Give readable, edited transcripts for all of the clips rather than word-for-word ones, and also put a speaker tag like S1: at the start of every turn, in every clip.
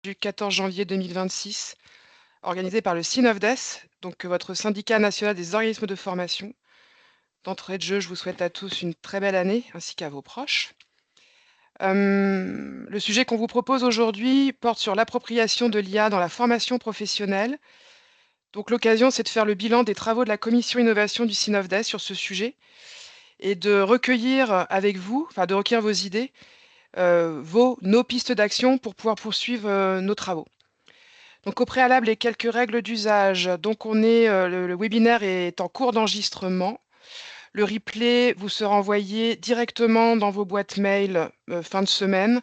S1: du 14 janvier 2026, organisée par le CNOFDES, donc votre syndicat national des organismes de formation. D'entrée de jeu, je vous souhaite à tous une très belle année, ainsi qu'à vos proches. Le sujet qu'on vous propose aujourd'hui porte sur l'appropriation de l'IA dans la formation professionnelle. Donc l'occasion, c'est de faire le bilan des travaux de la commission innovation du CNOFDES sur ce sujet et de recueillir avec vous, enfin de recueillir vos idées, nos pistes d'action pour pouvoir poursuivre nos travaux. Donc au préalable, les quelques règles d'usage. Donc le webinaire est en cours d'enregistrement. Le replay vous sera envoyé directement dans vos boîtes mail fin de semaine,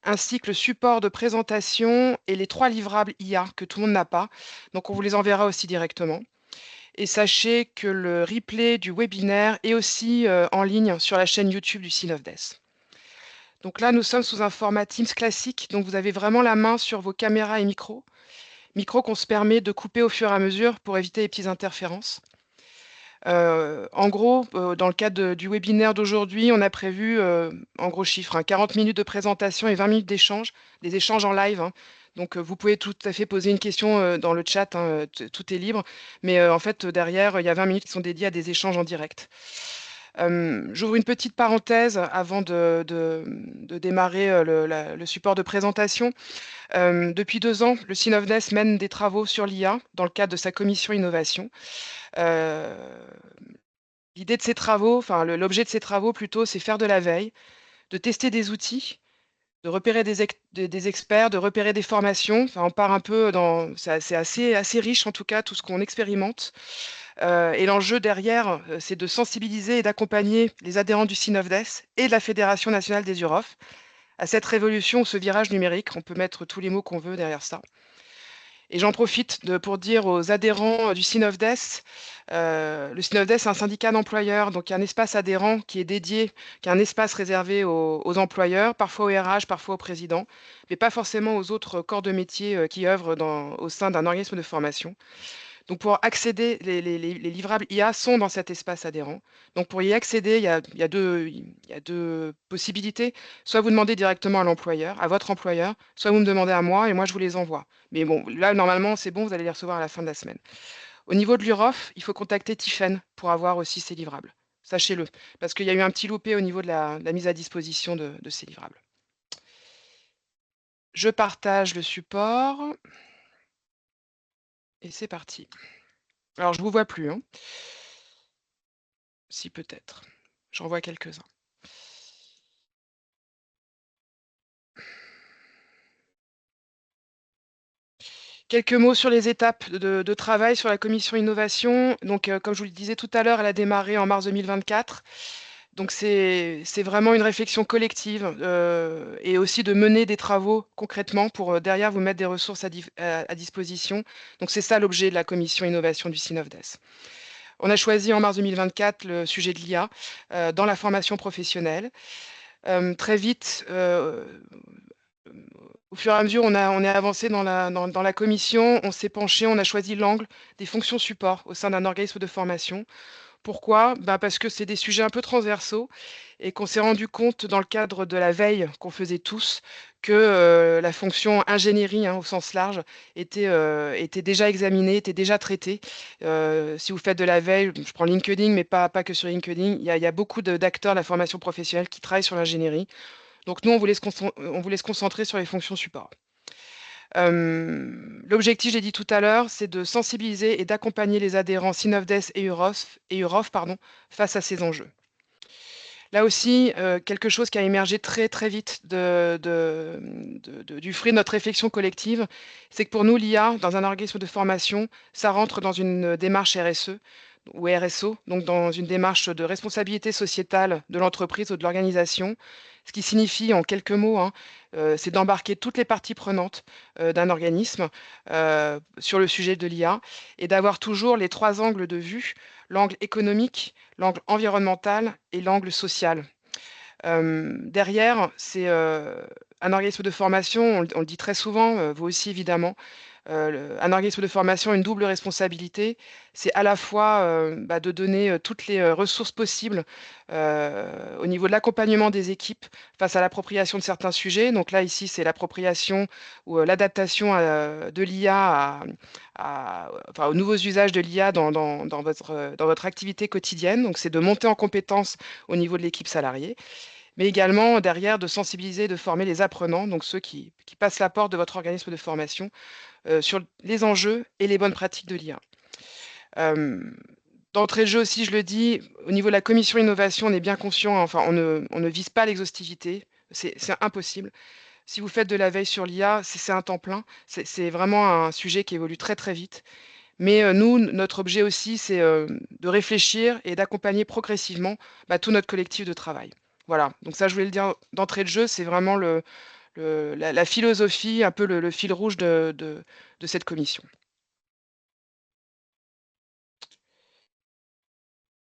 S1: ainsi que le support de présentation et les 3 livrables IA que tout le monde n'a pas. Donc on vous les enverra aussi directement. Et sachez que le replay du webinaire est aussi en ligne sur la chaîne YouTube du CNOFDES. Donc là, nous sommes sous un format Teams classique, donc vous avez vraiment la main sur vos caméras et micros. Micros qu'on se permet de couper au fur et à mesure pour éviter les petites interférences. En gros, dans le cadre du webinaire d'aujourd'hui, on a prévu, en gros chiffres, hein, 40 minutes de présentation et 20 minutes d'échange, des échanges en live, hein. Donc, vous pouvez tout à fait poser une question, dans le chat, hein, tout est libre. Mais, en fait, derrière, il y a 20 minutes qui sont dédiées à des échanges en direct. J'ouvre une petite parenthèse avant de démarrer, le support de présentation. Depuis 2 ans, le CNOFDES mène des travaux sur l'IA dans le cadre de sa commission innovation. Heu, L'idée de ces travaux, enfin l'objet de ces travaux plutôt, c'est faire de la veille, de tester des outils, de repérer des experts, de repérer des formations. Enfin, on part un peu dans c'est assez riche en tout cas tout ce qu'on expérimente. Et l'enjeu derrière, c'est de sensibiliser et d'accompagner les adhérents du CNOFDES et de la Fédération nationale des UROF à cette révolution, ce virage numérique. On peut mettre tous les mots qu'on veut derrière ça. Et j'en profite pour dire aux adhérents du CNOFDES, le CNOFDES, c'est un syndicat d'employeurs, donc il y a un espace adhérent qui est dédié, qui est un espace réservé aux employeurs, parfois au RH, parfois au président, mais pas forcément aux autres corps de métier qui œuvrent au sein d'un organisme de formation. Donc pour accéder, les livrables IA sont dans cet espace adhérent. Donc pour y accéder, il y a deux possibilités. Soit vous demandez directement à l'employeur, à votre employeur, soit vous me demandez à moi et moi je vous les envoie. Mais bon, là normalement c'est bon, vous allez les recevoir à la fin de la semaine. Au niveau de l'UROF, il faut contacter Tiffen pour avoir aussi ces livrables. Sachez-le, parce qu'il y a eu un petit loupé au niveau de la mise à disposition de ces livrables. Je partage le support et c'est parti. Alors je vous vois plus, hein. Si peut-être. J'en vois quelques-uns. Quelques mots sur les étapes de travail sur la commission innovation. Donc, comme je vous le disais tout à l'heure, elle a démarré en mars 2024. Donc c'est vraiment une réflexion collective, et aussi de mener des travaux concrètement pour, derrière vous mettre des ressources à disposition. Donc c'est ça l'objet de la commission innovation du CNOFDES. On a choisi en mars 2024 le sujet de l'IA, dans la formation professionnelle. Très vite, au fur et à mesure, on est avancé dans la commission, on s'est penché, on a choisi l'angle des fonctions support au sein d'un organisme de formation. Pourquoi? Bah, parce que c'est des sujets un peu transversaux et qu'on s'est rendu compte dans le cadre de la veille qu'on faisait tous que, la fonction ingénierie, hein, au sens large était déjà examinée, était déjà traitée. Si vous faites de la veille, je prends LinkedIn, mais pas que sur LinkedIn, il y a beaucoup d'acteurs de la formation professionnelle qui travaillent sur l'ingénierie. Donc nous, on voulait se concentrer sur les fonctions support. L'objectif, j'ai dit tout à l'heure, c'est de sensibiliser et d'accompagner les adhérents Synovdes et UROF, pardon, face à ces enjeux. Là aussi, quelque chose qui a émergé très, très vite du fruit de notre réflexion collective, c'est que pour nous, l'IA, dans un organisme de formation, ça rentre dans une démarche RSE ou RSO, donc dans une démarche de responsabilité sociétale de l'entreprise ou de l'organisation. Ce qui signifie, en quelques mots, hein, c'est d'embarquer toutes les parties prenantes d'un organisme sur le sujet de l'IA et d'avoir toujours les 3 angles de vue, l'angle économique, l'angle environnemental et l'angle social. Derrière, c'est un organisme de formation, on le dit très souvent, vous aussi évidemment, un organisme de formation a une double responsabilité. C'est à la fois, de donner, toutes les, ressources possibles, au niveau de l'accompagnement des équipes face à l'appropriation de certains sujets. Donc là, ici, c'est l'appropriation ou, l'adaptation, de l'IA enfin, aux nouveaux usages de l'IA dans votre activité quotidienne. Donc c'est de monter en compétences au niveau de l'équipe salariée, mais également derrière de sensibiliser, de former les apprenants, donc ceux qui passent la porte de votre organisme de formation, sur les enjeux et les bonnes pratiques de l'IA. D'entrée de jeu aussi, je le dis, au niveau de la commission innovation, on est bien conscient, enfin, on ne vise pas l'exhaustivité, c'est impossible. Si vous faites de la veille sur l'IA, c'est un temps plein, c'est vraiment un sujet qui évolue très, très vite. Mais, nous, notre objet aussi, c'est, de réfléchir et d'accompagner progressivement, tout notre collectif de travail. Voilà, donc ça, je voulais le dire d'entrée de jeu, c'est vraiment la philosophie, un peu le fil rouge de cette commission.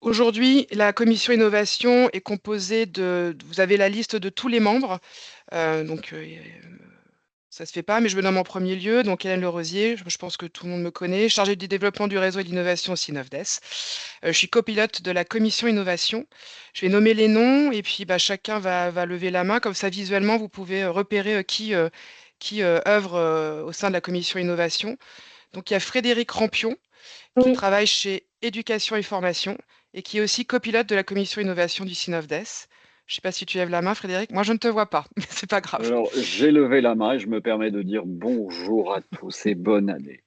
S1: Aujourd'hui, la commission innovation est composée vous avez la liste de tous les membres, donc ça se fait pas, mais je me nomme en premier lieu, donc Hélène Lerosier, je pense que tout le monde me connaît, chargée du développement du réseau et de l'innovation au Synovdes. Je suis copilote de la commission innovation. Je vais nommer les noms et puis, chacun va lever la main. Comme ça, visuellement, vous pouvez, repérer, qui œuvre, au sein de la commission innovation. Donc il y a Frédéric Rampion, qui
S2: Oui,
S1: travaille chez Éducation et Formation et qui est aussi copilote de la commission innovation du Synovdes. Je ne sais pas si tu lèves la main, Frédéric. Moi, je ne te vois pas, mais c'est pas grave.
S2: alors j'ai levé la main et je me permets de dire bonjour à tous et bonne année.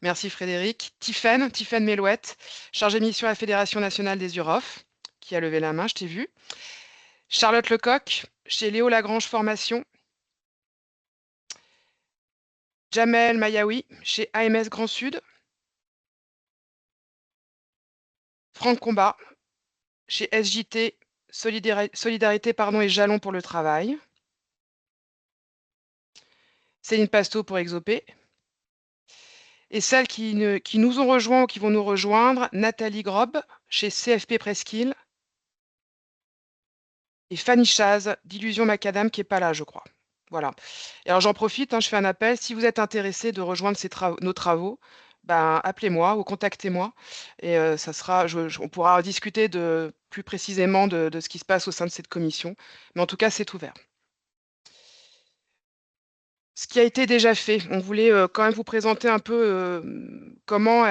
S1: Merci, Frédéric. Tiffaine Mélouette, chargée de mission à la Fédération nationale des UROF, qui a levé la main, je t'ai vu. Charlotte Lecoq, chez Léo Lagrange Formation. Jamel Mayaoui, chez AMS Grand Sud. Franck Combat, chez SJT Solidarité et Jalons pour le travail. Céline Pasto pour Exopé. Et celles qui nous ont rejoints ou qui vont nous rejoindre, Nathalie Grob, chez CFP Presqu'île, et Fanny Chaz, d'Illusion Macadam, qui n'est pas là, je crois. Voilà. Et alors j'en profite, je fais un appel. Si vous êtes intéressé de rejoindre nos travaux, appelez-moi ou contactez-moi. Et ça sera, on pourra discuter plus précisément de ce qui se passe au sein de cette commission. Mais en tout cas, c'est ouvert. Ce qui a été déjà fait, on voulait, quand même vous présenter un peu, comment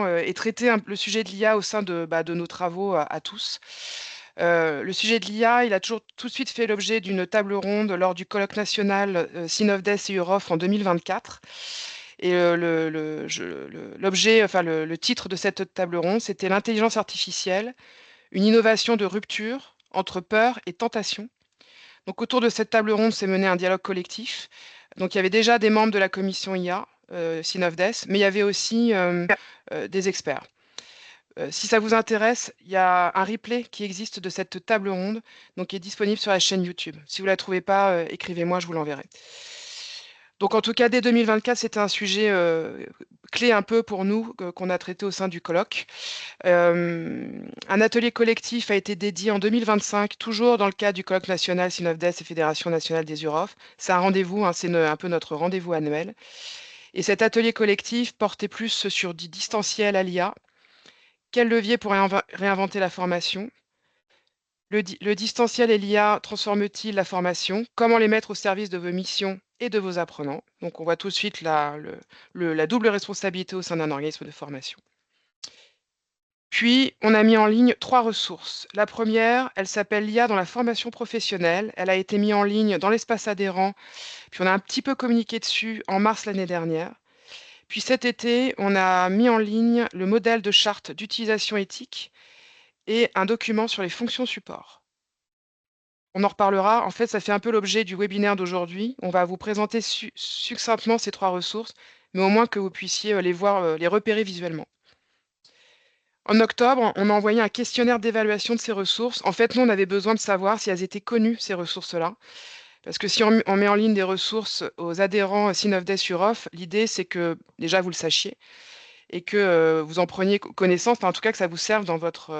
S1: est traité le sujet de l'IA au sein de nos travaux à tous. Le sujet de l'IA, il a toujours tout de suite fait l'objet d'une table ronde lors du colloque national, Synovdes et UROF en 2024 et l'objet, enfin le titre de cette table ronde, c'était «L'intelligence artificielle, une innovation de rupture entre peur et tentation». Donc autour de cette table ronde s'est mené un dialogue collectif. Donc il y avait déjà des membres de la commission IA, Synovdes, mais il y avait aussi, des experts. Si ça vous intéresse, il y a un replay qui existe de cette table ronde, donc qui est disponible sur la chaîne YouTube. Si vous ne la trouvez pas, écrivez-moi, je vous l'enverrai. Donc en tout cas, dès 2024, c'était un sujet, clé un peu pour nous, qu'on a traité au sein du colloque. Un atelier collectif a été dédié en 2025, toujours dans le cadre du colloque national Synovdes et Fédération nationale des UROF. C'est un rendez-vous, c'est un peu notre rendez-vous annuel. Et cet atelier collectif portait plus sur du distanciel à l'IA. Quel levier pour réinventer la formation? Le distanciel et l'IA transforment-ils la formation? Comment les mettre au service de vos missions et de vos apprenants? Donc on voit tout de suite la double responsabilité au sein d'un organisme de formation. Puis, on a mis en ligne 3 ressources. La première, elle s'appelle «L'IA dans la formation professionnelle». Elle a été mise en ligne dans l'espace adhérent, puis on a un petit peu communiqué dessus en mars l'année dernière. Puis cet été, on a mis en ligne le modèle de charte d'utilisation éthique et un document sur les fonctions support. On en reparlera. En fait, ça fait un peu l'objet du webinaire d'aujourd'hui. On va vous présenter succinctement ces 3 ressources, mais au moins que vous puissiez, les voir, les repérer visuellement. En octobre, on a envoyé un questionnaire d'évaluation de ces ressources. En fait, nous, on avait besoin de savoir si elles étaient connues, ces ressources-là. Parce que si on met en ligne des ressources aux adhérents Synovdes UROF, l'idée, c'est que déjà, vous le sachiez et que vous en preniez connaissance, enfin, en tout cas, que ça vous serve dans votre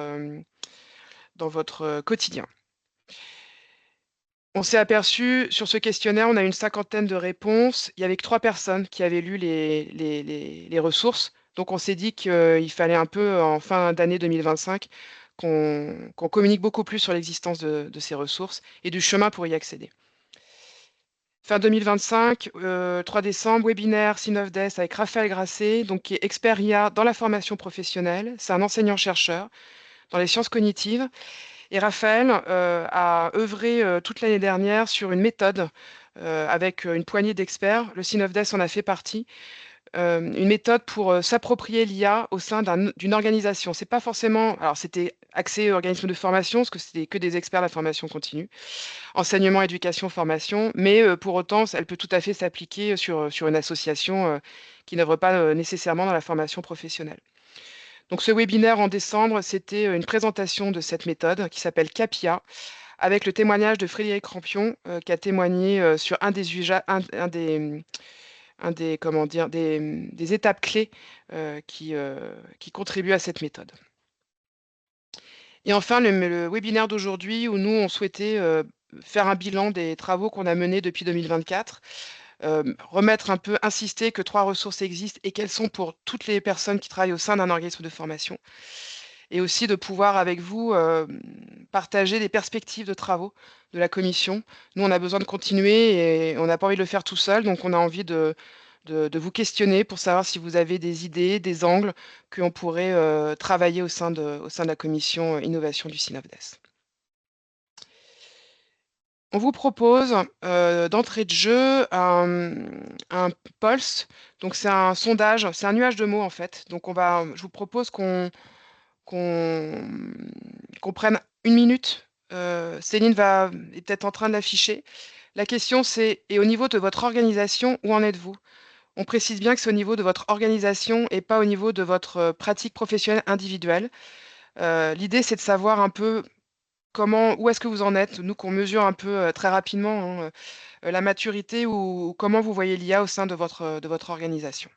S1: quotidien. On s'est aperçu, sur ce questionnaire, on a une cinquantaine de réponses. Il y avait que 3 personnes qui avaient lu les ressources. Donc on s'est dit qu'il fallait un peu, en fin d'année 2025, qu'on communique beaucoup plus sur l'existence de ces ressources et du chemin pour y accéder. Fin 2025, 3 décembre, webinaire C9DS avec Raphaël Grasset, donc qui est expert IA dans la formation professionnelle. C'est un enseignant-chercheur dans les sciences cognitives. Et Raphaël a œuvré toute l'année dernière sur une méthode avec une poignée d'experts. Le C9DS en a fait partie. Une méthode pour s'approprier l'IA au sein d'une organisation. C'est pas forcément. Alors, c'était axé organisme de formation, parce que c'était que des experts de la formation continue, enseignement, éducation, formation. Mais pour autant, elle peut tout à fait s'appliquer sur une association qui n'œuvre pas nécessairement dans la formation professionnelle. Donc, ce webinaire en décembre, c'était une présentation de cette méthode qui s'appelle CAPIA, avec le témoignage de Frédéric Rampion, qui a témoigné sur comment dire, des étapes clés qui contribuent à cette méthode. Et enfin, le webinaire d'aujourd'hui, où nous, on souhaitait faire un bilan des travaux qu'on a menés depuis 2024, remettre un peu, insister que 3 ressources existent et qu'elles sont pour toutes les personnes qui travaillent au sein d'un organisme de formation. Et aussi de pouvoir avec vous partager les perspectives de travaux de la commission. Nous, on a besoin de continuer et on n'a pas envie de le faire tout seul, donc on a envie de vous questionner pour savoir si vous avez des idées, des angles qu'on pourrait travailler au sein de la commission innovation du CINAVDES. On vous propose d'entrée de jeu un Pulse. Donc c'est un sondage, c'est un nuage de mots en fait. Donc je vous propose qu'on prenne une minute. Céline est peut-être en train de l'afficher. La question c'est, et au niveau de votre organisation, où en êtes-vous? On précise bien que c'est au niveau de votre organisation et pas au niveau de votre pratique professionnelle individuelle. L'idée, c'est de savoir un peu où est-ce que vous en êtes, nous qu'on mesure un peu très rapidement hein, la maturité ou comment vous voyez l'IA au sein de votre organisation.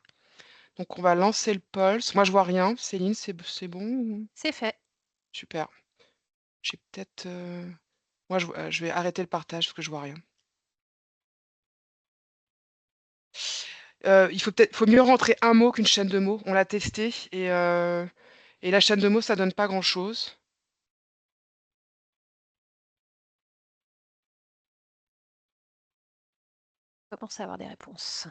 S1: Donc on va lancer le pulse. Moi, je vois rien. Céline, c'est bon?
S3: C'est fait.
S1: Super. J'ai peut-être. Moi, je vais arrêter le partage parce que je vois rien. Faut mieux rentrer un mot qu'une chaîne de mots. On l'a testé et la chaîne de mots, ça donne pas grand-chose.
S3: On commence à avoir des réponses.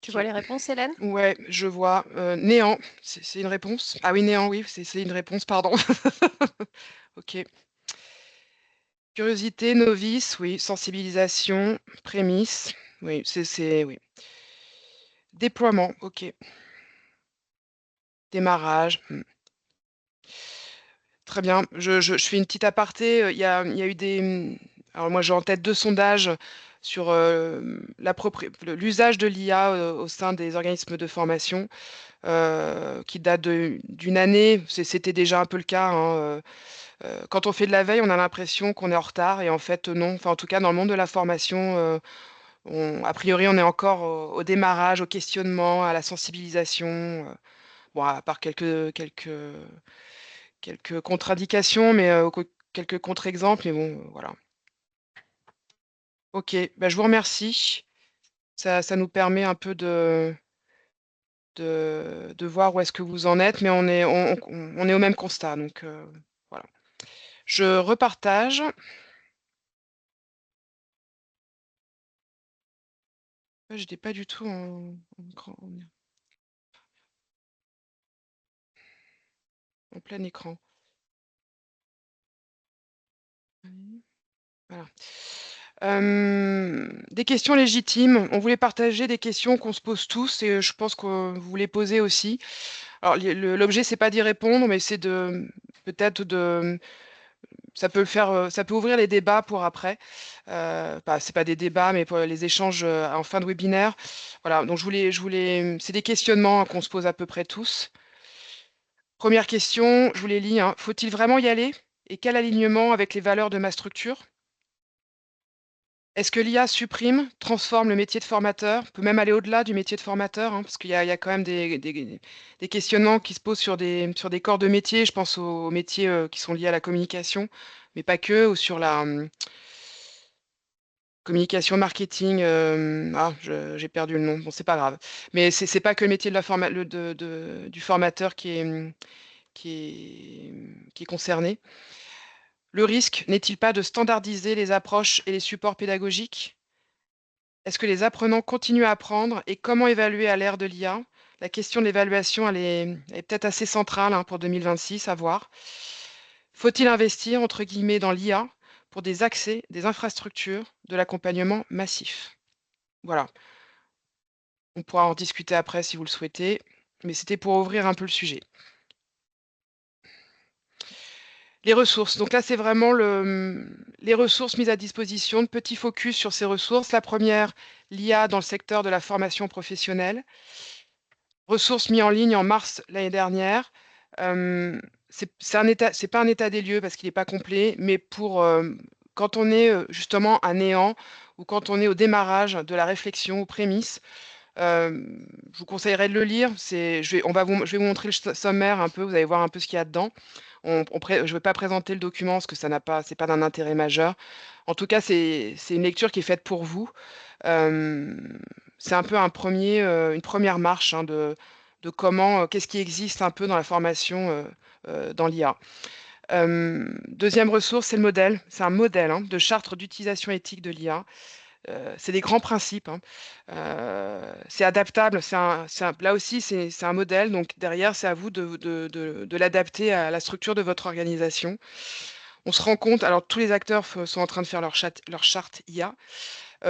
S3: Tu vois
S1: OK.
S3: les réponses, Hélène?
S1: Ouais, je vois. Néant, c'est une réponse? Ah oui, néant, oui, c'est une réponse, pardon. OK. Curiosité, novice, oui. Sensibilisation, prémisse, oui, oui. Déploiement, OK. Démarrage, Très bien. Je fais une petite aparté. Il y a eu alors moi, j'ai en tête 2 sondages sur l'usage de l'IA au sein des organismes de formation qui datent d'une année. C'était déjà un peu le cas. Hein, quand on fait de la veille, on a l'impression qu'on est en retard et en fait, non. Enfin, en tout cas, dans le monde de la formation, a priori, on est encore au démarrage, au questionnement, à la sensibilisation. Bon, à part quelques contre-indications, mais quelques contre-exemples, mais bon, voilà. OK, bah, je vous remercie. Ça nous permet un peu de voir où est-ce que vous en êtes, mais on est au même constat, donc voilà. Je repartage. Ouais, j'étais pas du tout en plein écran. Voilà. Des questions légitimes. On voulait partager des questions qu'on se pose tous et je pense que vous les posez aussi. Alors l'objet, c'est pas d'y répondre, mais c'est peut-être ça peut ça peut ouvrir les débats pour après. C'est pas des débats, mais pour les échanges en fin de webinaire. Voilà, donc c'est des questionnements qu'on se pose à peu près tous. Première question, je vous les lis, hein. Faut-il vraiment y aller? Et quel alignement avec les valeurs de ma structure? Est-ce que l'IA supprime, transforme le métier de formateur? Peut même aller au-delà du métier de formateur, hein, parce qu'il y a quand même des questionnements qui se posent sur des corps de métier. Je pense aux métiers qui sont liés à la communication, mais pas que, ou sur la communication marketing. J'ai perdu le nom. Bon, c'est pas grave. Mais c'est pas que le métier de du formateur qui est concerné. Le risque n'est-il pas de standardiser les approches et les supports pédagogiques? Est-ce que les apprenants continuent à apprendre et comment évaluer à l'ère de l'IA? La question de l'évaluation, elle est peut-être assez centrale, hein, pour 2026, à voir. Faut-il investir, entre guillemets, dans l'IA pour des accès, des infrastructures, de l'accompagnement massif? Voilà, on pourra en discuter après si vous le souhaitez, mais c'était pour ouvrir un peu le sujet. Les ressources, donc là, c'est vraiment les ressources mises à disposition, de petits focus sur ces ressources. La première, l'IA dans le secteur de la formation professionnelle. Ressources mis en ligne en mars l'année dernière. C'est pas un état des lieux parce qu'il n'est pas complet, mais pour quand on est justement à néant ou quand on est au démarrage de la réflexion, aux prémices, je vous conseillerais de le lire. Je vais vous montrer le sommaire un peu, vous allez voir un peu ce qu'il y a dedans. Je ne vais pas présenter le document parce que c'est pas d'un intérêt majeur. En tout cas, c'est une lecture qui est faite pour vous. Euh, c'est un peu une première marche, hein, de comment, qu'est-ce qui existe un peu dans la formation dans l'IA. Deuxième ressource, c'est le modèle. C'est un modèle, hein, de charte d'utilisation éthique de l'IA. C'est des grands principes, hein. C'est adaptable. Là aussi, c'est un modèle. Donc derrière, c'est à vous de l'adapter à la structure de votre organisation. On se rend compte, alors tous les acteurs sont en train de faire leur charte IA.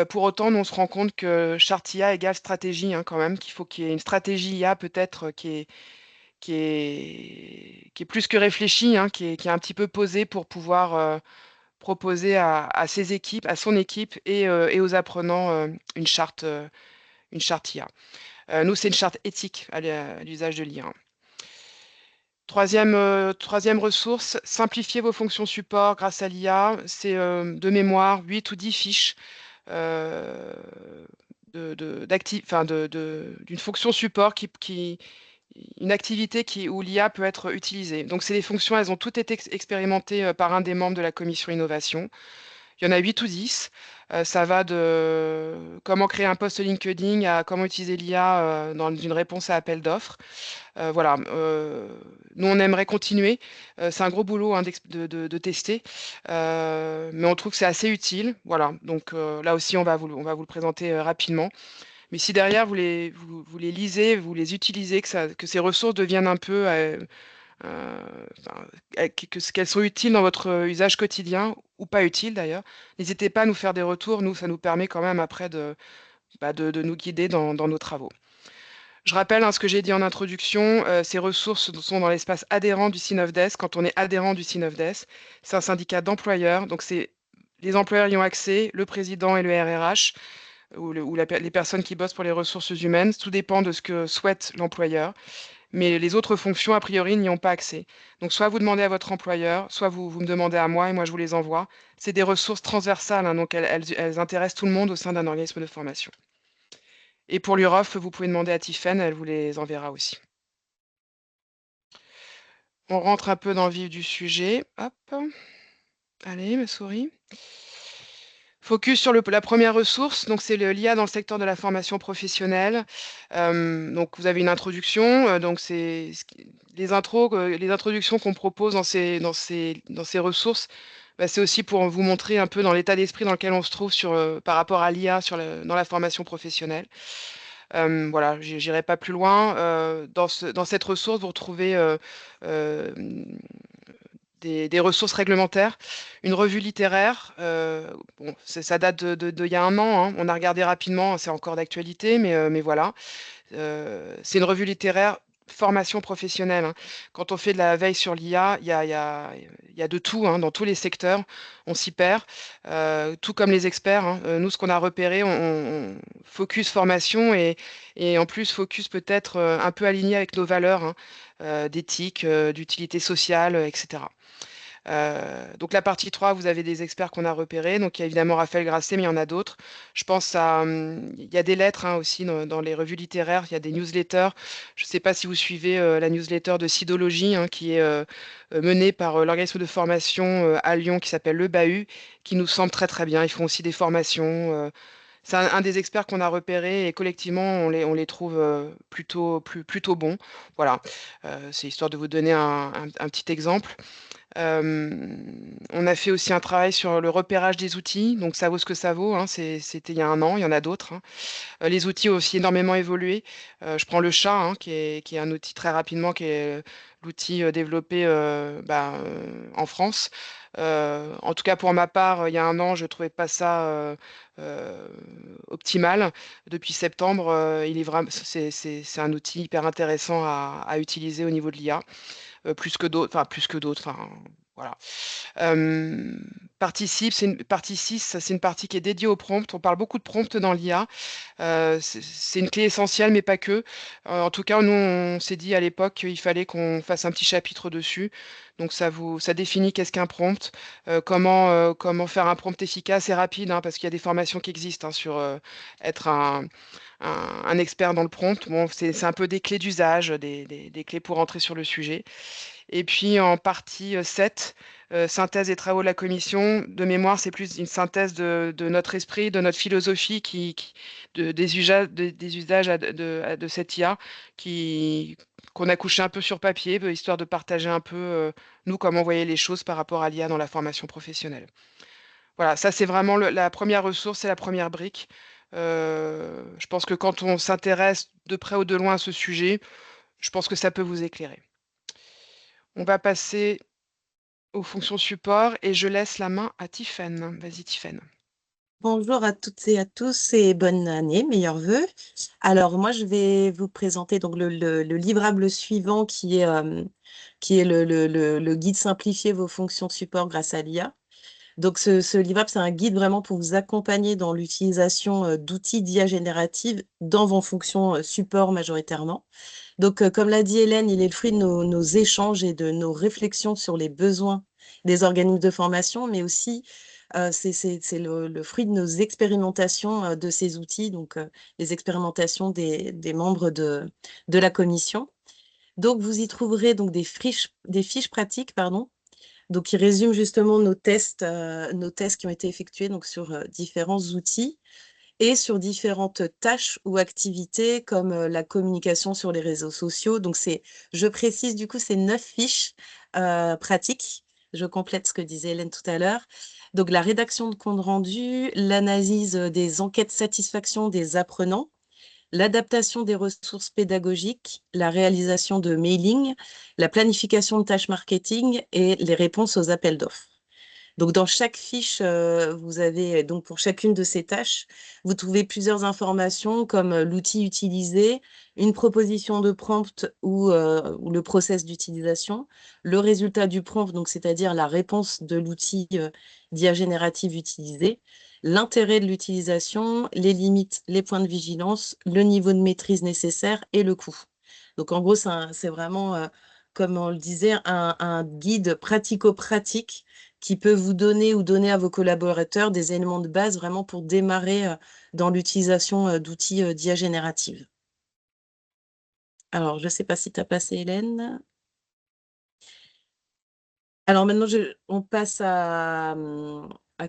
S1: Pour autant, nous, on se rend compte que charte IA égale stratégie, hein, quand même, qu'il faut qu'il y ait une stratégie IA peut-être qui est plus que réfléchie, hein, qui est un petit peu posée pour pouvoir proposer à ses équipes, à son équipe et aux apprenants une charte IA. Nous, c'est une charte éthique à l'usage de l'IA. Troisième ressource, simplifier vos fonctions support grâce à l'IA. C'est de mémoire 8 ou 10 fiches euh, d'une fonction support une activité où l'IA peut être utilisée. Donc, c'est des fonctions, elles ont toutes été expérimentées par un des membres de la commission innovation. Il y en a 8 ou 10. Ça va de comment créer un post LinkedIn à comment utiliser l'IA dans une réponse à appel d'offres. Voilà. Nous, on aimerait continuer. C'est un gros boulot, hein, de tester, mais on trouve que c'est assez utile. Voilà. Donc là aussi, on va vous le présenter rapidement. Mais si derrière, vous les lisez, vous les utilisez, que ces ressources deviennent un peu, enfin, qu'elles sont utiles dans votre usage quotidien ou pas utiles d'ailleurs, n'hésitez pas à nous faire des retours. Nous, ça nous permet quand même après de nous guider dans nos travaux. Je rappelle, hein, ce que j'ai dit en introduction, ces ressources sont dans l'espace adhérent du C9DES. Quand on est adhérent du C9DES, c'est un syndicat d'employeurs. Donc, c'est les employeurs y ont accès, le président et le RRH, les personnes qui bossent pour les ressources humaines. Tout dépend de ce que souhaite l'employeur. Mais les autres fonctions, a priori, n'y ont pas accès. Donc, soit vous demandez à votre employeur, soit vous me demandez à moi et moi, je vous les envoie. C'est des ressources transversales, hein, donc elles intéressent tout le monde au sein d'un organisme de formation. Et pour l'UROF, vous pouvez demander à Tiffaine, elle vous les enverra aussi. On rentre un peu dans le vif du sujet. Hop. Allez, ma souris. Focus sur la première ressource, donc c'est l'IA dans le secteur de la formation professionnelle. Donc vous avez une introduction, donc c'est les introductions qu'on propose dans ces ressources, bah, c'est aussi pour vous montrer un peu dans l'état d'esprit dans lequel on se trouve par rapport à l'IA dans la formation professionnelle. Voilà, j'irai pas plus loin. Dans cette ressource, vous retrouvez euh, des ressources réglementaires, une revue littéraire. Bon, ça date de il y a un an, hein. On a regardé rapidement, c'est encore d'actualité, mais voilà. C'est une revue littéraire formation professionnelle, hein. Quand on fait de la veille sur l'IA, il y a de tout, hein, dans tous les secteurs, on s'y perd, tout comme les experts, hein. Nous, ce qu'on a repéré, on focus formation et en plus focus peut-être, un peu aligné avec nos valeurs, hein, d'éthique, d'utilité sociale, et cetera. Donc la partie 3, vous avez des experts qu'on a repérés. Donc il y a évidemment Raphaël Grasset, mais il y en a d'autres. Je pense à, il y a des lettres, hein, aussi dans les revues littéraires, il y a des newsletters. Je ne sais pas si vous suivez, la newsletter de Sidologie, hein, qui est, menée par, l'organisme de formation, à Lyon qui s'appelle Le Bahut, qui nous semble très, très bien. Ils font aussi des formations, c'est un des experts qu'on a repérés et collectivement on les trouve, plutôt bons. Voilà, c'est histoire de vous donner un petit exemple. On a fait aussi un travail sur le repérage des outils, donc ça vaut ce que ça vaut, hein, c'était il y a 1 an, il y en a d'autres, hein. Les outils ont aussi énormément évolué. Je prends le chat, hein, qui est un outil très rapidement, qui est, l'outil, développé, en France. En tout cas pour ma part, il y a 1 an, je trouvais pas ça, optimal. Depuis septembre, il est vraim c'est un outil hyper intéressant à utiliser au niveau de l'IA. Plus que d'autres, enfin, voilà. Partie 6, partie 6, ça, c'est une partie qui est dédiée au prompt. On parle beaucoup de prompt dans l'IA. C'est une clé essentielle, mais pas que. En tout cas, nous, on s'est dit à l'époque qu'il fallait qu'on fasse un petit chapitre dessus. Donc ça définit qu'est-ce qu'un prompt, comment faire un prompt efficace et rapide, hein, parce qu'il y a des formations qui existent, hein, sur, être un expert dans le prompt. Bon, c'est un peu des clés d'usage, des clés pour entrer sur le sujet. Et puis en partie, 7, synthèse et travaux de la commission. De mémoire, c'est plus une synthèse de notre esprit, de notre philosophie des usages de cette IA qu'on a couché un peu sur papier, histoire de partager un peu, nous, comment on voyait les choses par rapport à l'IA dans la formation professionnelle. Voilà, ça c'est vraiment la première ressource et la première brique. Je pense que quand on s'intéresse de près ou de loin à ce sujet, je pense que ça peut vous éclairer. On va passer aux fonctions support et je laisse la main à Tiffaine. Vas-y Tiffaine.
S4: Bonjour à toutes et à tous et bonne année, meilleurs vœux. Alors moi, je vais vous présenter donc le livrable suivant qui est le guide simplifier vos fonctions support grâce à l'IA. Donc ce livrable, c'est un guide vraiment pour vous accompagner dans l'utilisation d'outils d'IA générative dans vos fonctions support majoritairement. Donc comme l'a dit Hélène, il est le fruit de nos échanges et de nos réflexions sur les besoins des organismes de formation, mais aussi c'est le fruit de nos expérimentations de ces outils, donc les expérimentations des membres de la commission. Donc, vous y trouverez donc des fiches pratiques, pardon, donc qui résument justement nos tests qui ont été effectués donc, sur différents outils et sur différentes tâches ou activités comme la communication sur les réseaux sociaux. Donc, je précise du coup, c'est 9 fiches pratiques. Je complète ce que disait Hélène tout à l'heure. Donc, la rédaction de compte rendu, l'analyse des enquêtes satisfaction des apprenants, l'adaptation des ressources pédagogiques, la réalisation de mailing, la planification de tâches marketing et les réponses aux appels d'offres. Donc, dans chaque fiche, vous avez, donc pour chacune de ces tâches, vous trouvez plusieurs informations comme l'outil utilisé, une proposition de prompt ou le process d'utilisation, le résultat du prompt, donc c'est-à-dire la réponse de l'outil d'IA générative utilisé, l'intérêt de l'utilisation, les limites, les points de vigilance, le niveau de maîtrise nécessaire et le coût. Donc, en gros, c'est vraiment, comme on le disait, un guide pratico-pratique qui peut vous donner ou donner à vos collaborateurs des éléments de base vraiment pour démarrer dans l'utilisation d'outils d'IA générative. Alors, je ne sais pas si tu as passé, Hélène. Alors maintenant, on passe à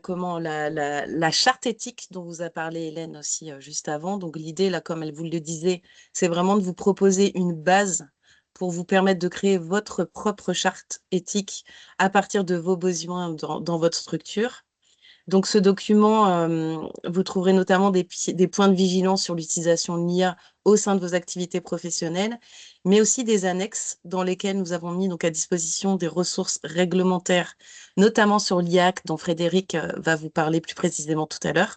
S4: comment la charte éthique dont vous a parlé Hélène aussi juste avant. Donc l'idée, là, comme elle vous le disait, c'est vraiment de vous proposer une base pour vous permettre de créer votre propre charte éthique à partir de vos besoins dans votre structure. Donc, ce document, vous trouverez notamment des points de vigilance sur l'utilisation de l'IA au sein de vos activités professionnelles, mais aussi des annexes dans lesquelles nous avons mis donc, à disposition des ressources réglementaires, notamment sur l'IAC, dont Frédéric va vous parler plus précisément tout à l'heure,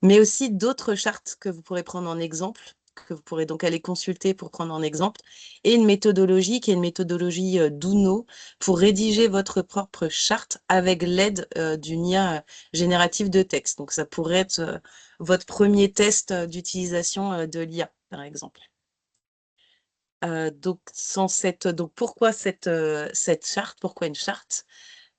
S4: mais aussi d'autres chartes que vous pourrez prendre en exemple, que vous pourrez donc aller consulter pour prendre en exemple, et une méthodologie qui est une méthodologie d'UNO pour rédiger votre propre charte avec l'aide d'une IA générative de texte. Donc, ça pourrait être votre premier test d'utilisation de l'IA, par exemple. Donc, pourquoi cette charte? Pourquoi une charte?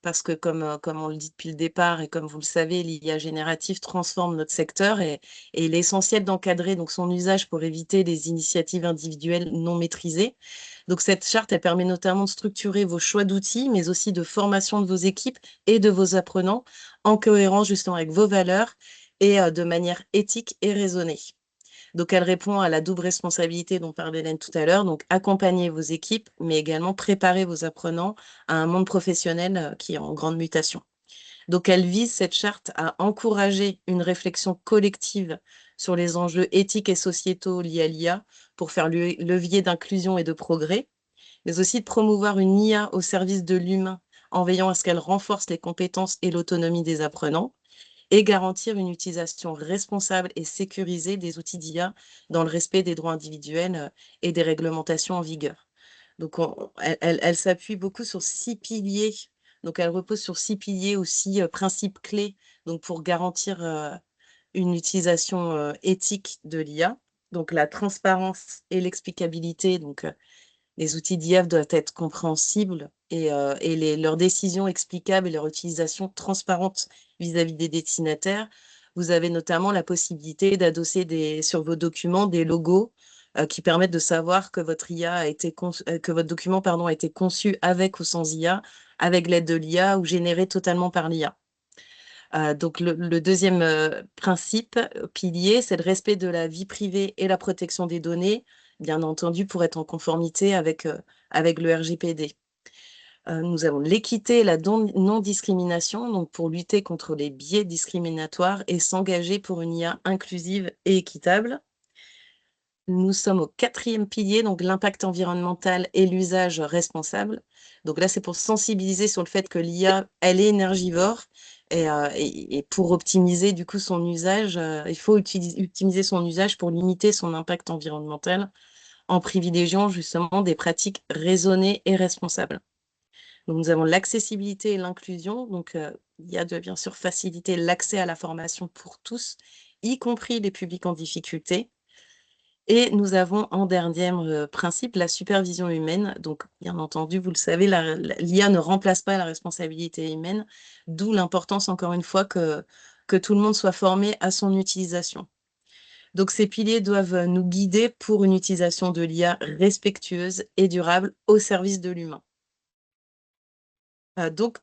S4: Parce que comme on le dit depuis le départ et comme vous le savez, l'IA générative transforme notre secteur et il est essentiel d'encadrer donc son usage pour éviter les initiatives individuelles non maîtrisées. Donc cette charte, elle permet notamment de structurer vos choix d'outils, mais aussi de formation de vos équipes et de vos apprenants en cohérence justement avec vos valeurs et de manière éthique et raisonnée. Donc, elle répond à la double responsabilité dont parlait Hélène tout à l'heure, donc accompagner vos équipes, mais également préparer vos apprenants à un monde professionnel qui est en grande mutation. Donc, elle vise cette charte à encourager une réflexion collective sur les enjeux éthiques et sociétaux liés à l'IA pour faire levier d'inclusion et de progrès, mais aussi de promouvoir une IA au service de l'humain en veillant à ce qu'elle renforce les compétences et l'autonomie des apprenants et garantir une utilisation responsable et sécurisée des outils d'IA dans le respect des droits individuels et des réglementations en vigueur. Donc, elle s'appuie beaucoup sur 6 piliers. Donc, elle repose sur 6 piliers ou 6 principes clés donc pour garantir une utilisation éthique de l'IA. Donc, la transparence et l'explicabilité. Donc, les outils d'IA doivent être compréhensibles et leurs décisions explicables et leur utilisation transparente vis-à-vis des destinataires. Vous avez notamment la possibilité d'adosser sur vos documents des logos qui permettent de savoir que votre document a été conçu avec ou sans IA, avec l'aide de l'IA ou généré totalement par l'IA. Donc le deuxième principe, pilier, c'est le respect de la vie privée et la protection des données, bien entendu pour être en conformité avec le RGPD. Nous avons l'équité et la non-discrimination, donc pour lutter contre les biais discriminatoires et s'engager pour une IA inclusive et équitable. Nous sommes au 4e pilier, donc l'impact environnemental et l'usage responsable. Donc là, c'est pour sensibiliser sur le fait que l'IA, elle est énergivore et pour optimiser du coup son usage, il faut optimiser son usage pour limiter son impact environnemental en privilégiant justement des pratiques raisonnées et responsables. Donc, nous avons l'accessibilité et l'inclusion. Donc, l'IA doit bien sûr faciliter l'accès à la formation pour tous, y compris les publics en difficulté. Et nous avons en dernier principe la supervision humaine. Donc, bien entendu, vous le savez, l'IA ne remplace pas la responsabilité humaine, d'où l'importance, encore une fois, que tout le monde soit formé à son utilisation. Donc, ces piliers doivent nous guider pour une utilisation de l'IA respectueuse et durable au service de l'humain. Donc,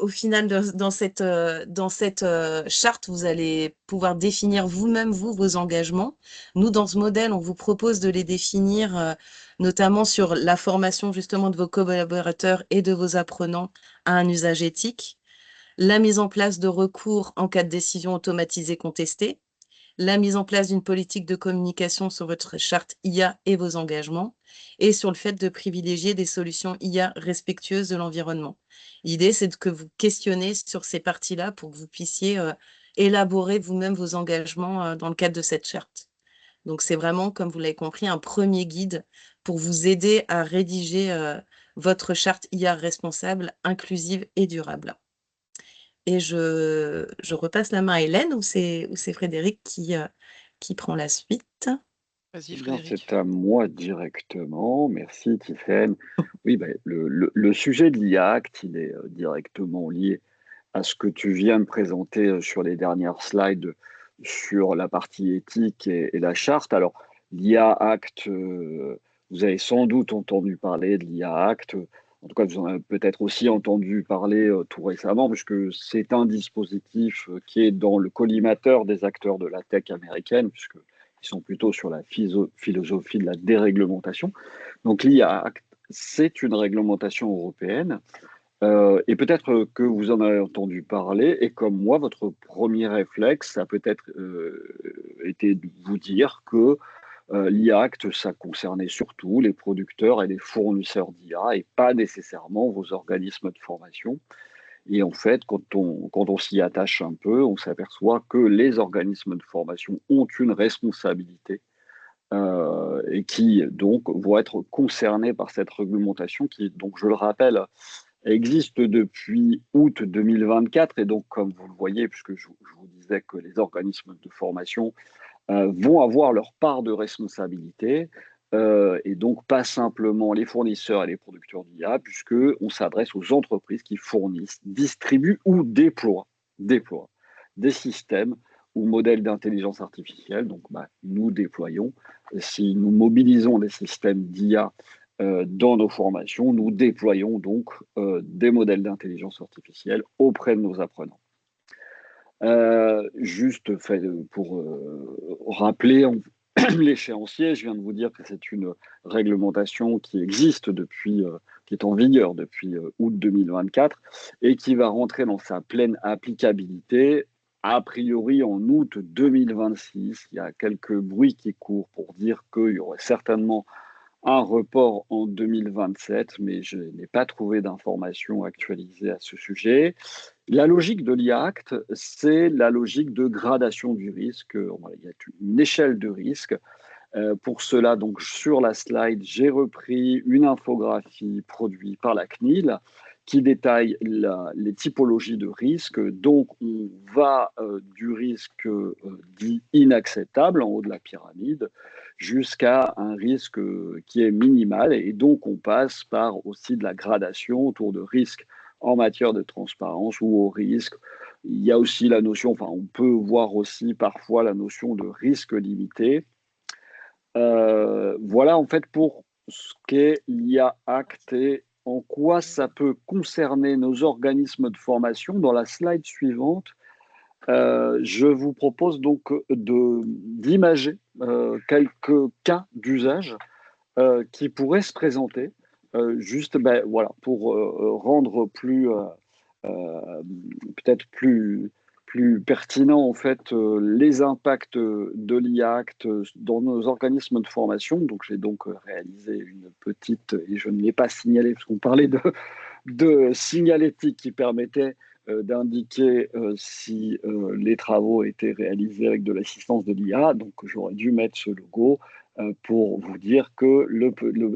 S4: au final, dans cette charte, vous allez pouvoir définir vous-même, vos engagements. Nous, dans ce modèle, on vous propose de les définir notamment sur la formation justement de vos collaborateurs et de vos apprenants à un usage éthique, la mise en place de recours en cas de décision automatisée contestée, la mise en place d'une politique de communication sur votre charte IA et vos engagements, et sur le fait de privilégier des solutions IA respectueuses de l'environnement. L'idée, c'est que vous questionnez sur ces parties-là pour que vous puissiez élaborer vous-même vos engagements dans le cadre de cette charte. Donc, c'est vraiment, comme vous l'avez compris, un premier guide pour vous aider à rédiger votre charte IA responsable, inclusive et durable. Et je repasse la main à Hélène ou c'est Frédéric qui prend la suite.
S1: Vas-y,
S2: Eh bien,
S1: Frédéric.
S2: c'est à moi directement. Merci, Tiffaine. Oui, ben, le sujet de l'IA-Act, il est directement lié à ce que tu viens de présenter sur les dernières slides sur la partie éthique et la charte. Alors, l'IA-Act, vous avez sans doute entendu parler de l'IA-Act. En tout cas, vous en avez peut-être aussi entendu parler tout récemment, puisque c'est un dispositif qui est dans le collimateur des acteurs de la tech américaine, puisqu'ils sont plutôt sur la philosophie de la déréglementation. Donc, l'IA-Act, c'est une réglementation européenne. Et peut-être que vous en avez entendu parler, et comme moi, votre premier réflexe, ça a peut-être été de vous dire que l'IA-Act, ça concernait surtout les producteurs et les fournisseurs d'IA, et pas nécessairement vos organismes de formation. Et en fait, quand on s'y attache un peu, on s'aperçoit que les organismes de formation ont une responsabilité et qui donc vont être concernés par cette réglementation qui, donc je le rappelle, existe depuis août 2024 et donc comme vous le voyez, puisque je vous disais que les organismes de formation vont avoir leur part de responsabilité et donc pas simplement les fournisseurs et les producteurs d'IA, puisqu'on s'adresse aux entreprises qui fournissent, distribuent ou déploient des systèmes ou modèles d'intelligence artificielle. Donc, nous déployons, si nous mobilisons des systèmes d'IA dans nos formations, nous déployons donc des modèles d'intelligence artificielle auprès de nos apprenants. Juste fait pour rappeler l'échéancier, je viens de vous dire que c'est une réglementation qui existe depuis, qui est en vigueur depuis août 2024 et qui va rentrer dans sa pleine applicabilité a priori en août 2026. Il y a quelques bruits qui courent pour dire qu'il y aurait certainement un report en 2027, mais je n'ai pas trouvé d'informations actualisées à ce sujet. La logique de l'IA Act, c'est la logique de gradation du risque. Il y a une échelle de risque. Pour cela, donc, sur la slide, j'ai repris une infographie produite par la CNIL qui détaille les typologies de risques. Donc, on va du risque dit inacceptable, en haut de la pyramide, jusqu'à un risque qui est minimal. Et donc, on passe par aussi de la gradation autour de risques en matière de transparence ou au risque. Il y a aussi la notion, enfin, on peut voir aussi parfois la notion de risque limité. Voilà en fait pour ce qu'est l'IA Act et en quoi ça peut concerner nos organismes de formation. Dans la slide suivante, je vous propose donc d'imager quelques cas d'usage qui pourraient se présenter, juste voilà, pour rendre peut-être plus pertinent en fait les impacts de l'IA Act dans nos organismes de formation. Donc j'ai donc réalisé une petite, et je ne l'ai pas signalé parce qu'on parlait de signalétique qui permettait d'indiquer si les travaux étaient réalisés avec de l'assistance de l'IA. Donc j'aurais dû mettre ce logo pour vous dire que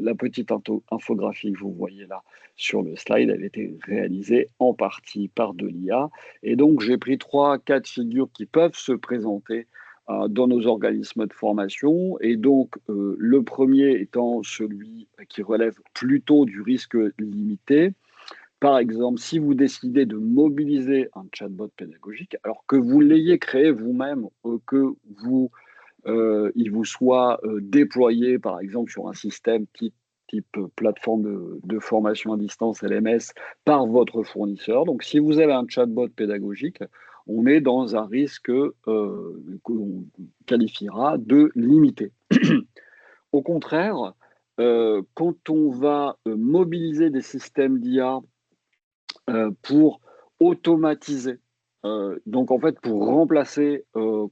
S2: la petite infographie que vous voyez là sur le slide, elle était réalisée en partie par de l'IA. Et donc j'ai pris 3 cas de figure qui peuvent se présenter dans nos organismes de formation. Et donc, le premier étant celui qui relève plutôt du risque limité. Par exemple, si vous décidez de mobiliser un chatbot pédagogique, alors que vous l'ayez créé vous-même, il vous soit déployé, par exemple, sur un système type plateforme de formation à distance LMS par votre fournisseur. Donc, si vous avez un chatbot pédagogique, on est dans un risque qu'on qualifiera de limité. Au contraire, quand on va mobiliser des systèmes d'IA pour automatiser, donc en fait pour remplacer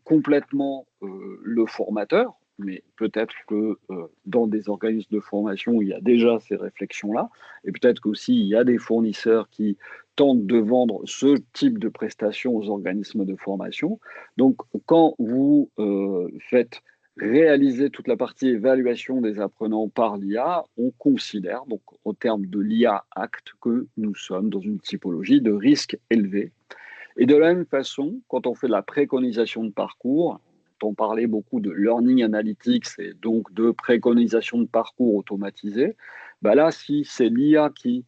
S2: complètement le formateur, mais peut-être que dans des organismes de formation, il y a déjà ces réflexions-là, et peut-être qu'aussi il y a des fournisseurs qui tentent de vendre ce type de prestations aux organismes de formation. Donc quand vous faites réaliser toute la partie évaluation des apprenants par l'IA, on considère, donc en termes de l'IA Act, que nous sommes dans une typologie de risque élevé. Et de la même façon, quand on fait la préconisation de parcours, on parlait beaucoup de learning analytics et donc de préconisation de parcours automatisée, là, si c'est l'IA qui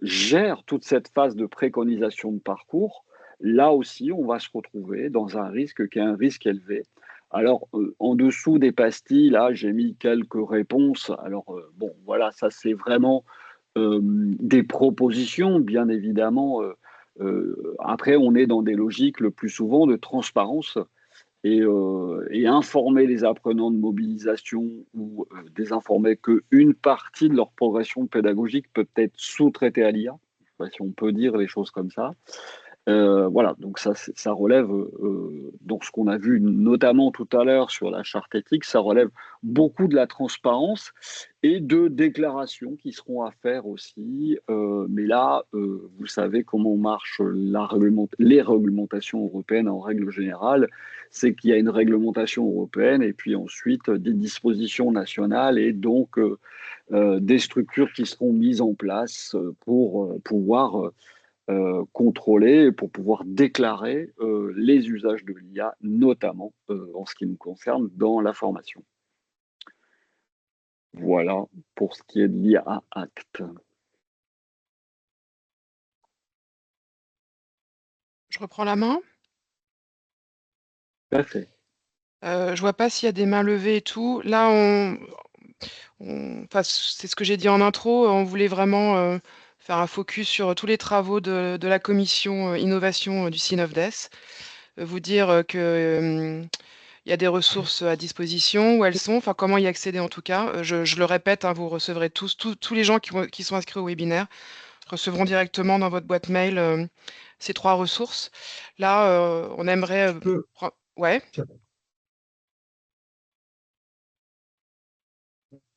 S2: gère toute cette phase de préconisation de parcours, là aussi, on va se retrouver dans un risque qui est un risque élevé. Alors, en dessous des pastilles, là, j'ai mis quelques réponses. Alors, voilà, ça, c'est vraiment des propositions, bien évidemment. Après, on est dans des logiques le plus souvent de transparence et informer les apprenants de mobilisation ou désinformer qu'une partie de leur progression pédagogique peut être sous-traitée à l'IA. Je ne sais pas si on peut dire les choses comme ça. Voilà, donc ça relève, donc ce qu'on a vu notamment tout à l'heure sur la charte éthique, ça relève beaucoup de la transparence et de déclarations qui seront à faire aussi. Mais là, vous savez comment marchent les réglementations européennes en règle générale, c'est qu'il y a une réglementation européenne et puis ensuite des dispositions nationales et donc des structures qui seront mises en place pour pouvoir contrôler, pour pouvoir déclarer les usages de l'IA, notamment en ce qui nous concerne dans la formation. Voilà pour ce qui est de l'IA Act.
S1: Je reprends la main.
S2: Tout à fait.
S1: Je vois pas s'il y a des mains levées et tout. Là, enfin, c'est ce que j'ai dit en intro, on voulait vraiment faire un focus sur tous les travaux de la commission innovation du CNOFDES. Vous dire que il y a des ressources à disposition, où elles sont, enfin comment y accéder en tout cas. Je le répète, hein, vous recevrez tous les gens qui sont inscrits au webinaire recevront directement dans votre boîte mail ces 3 ressources. Là, on aimerait... Ouais,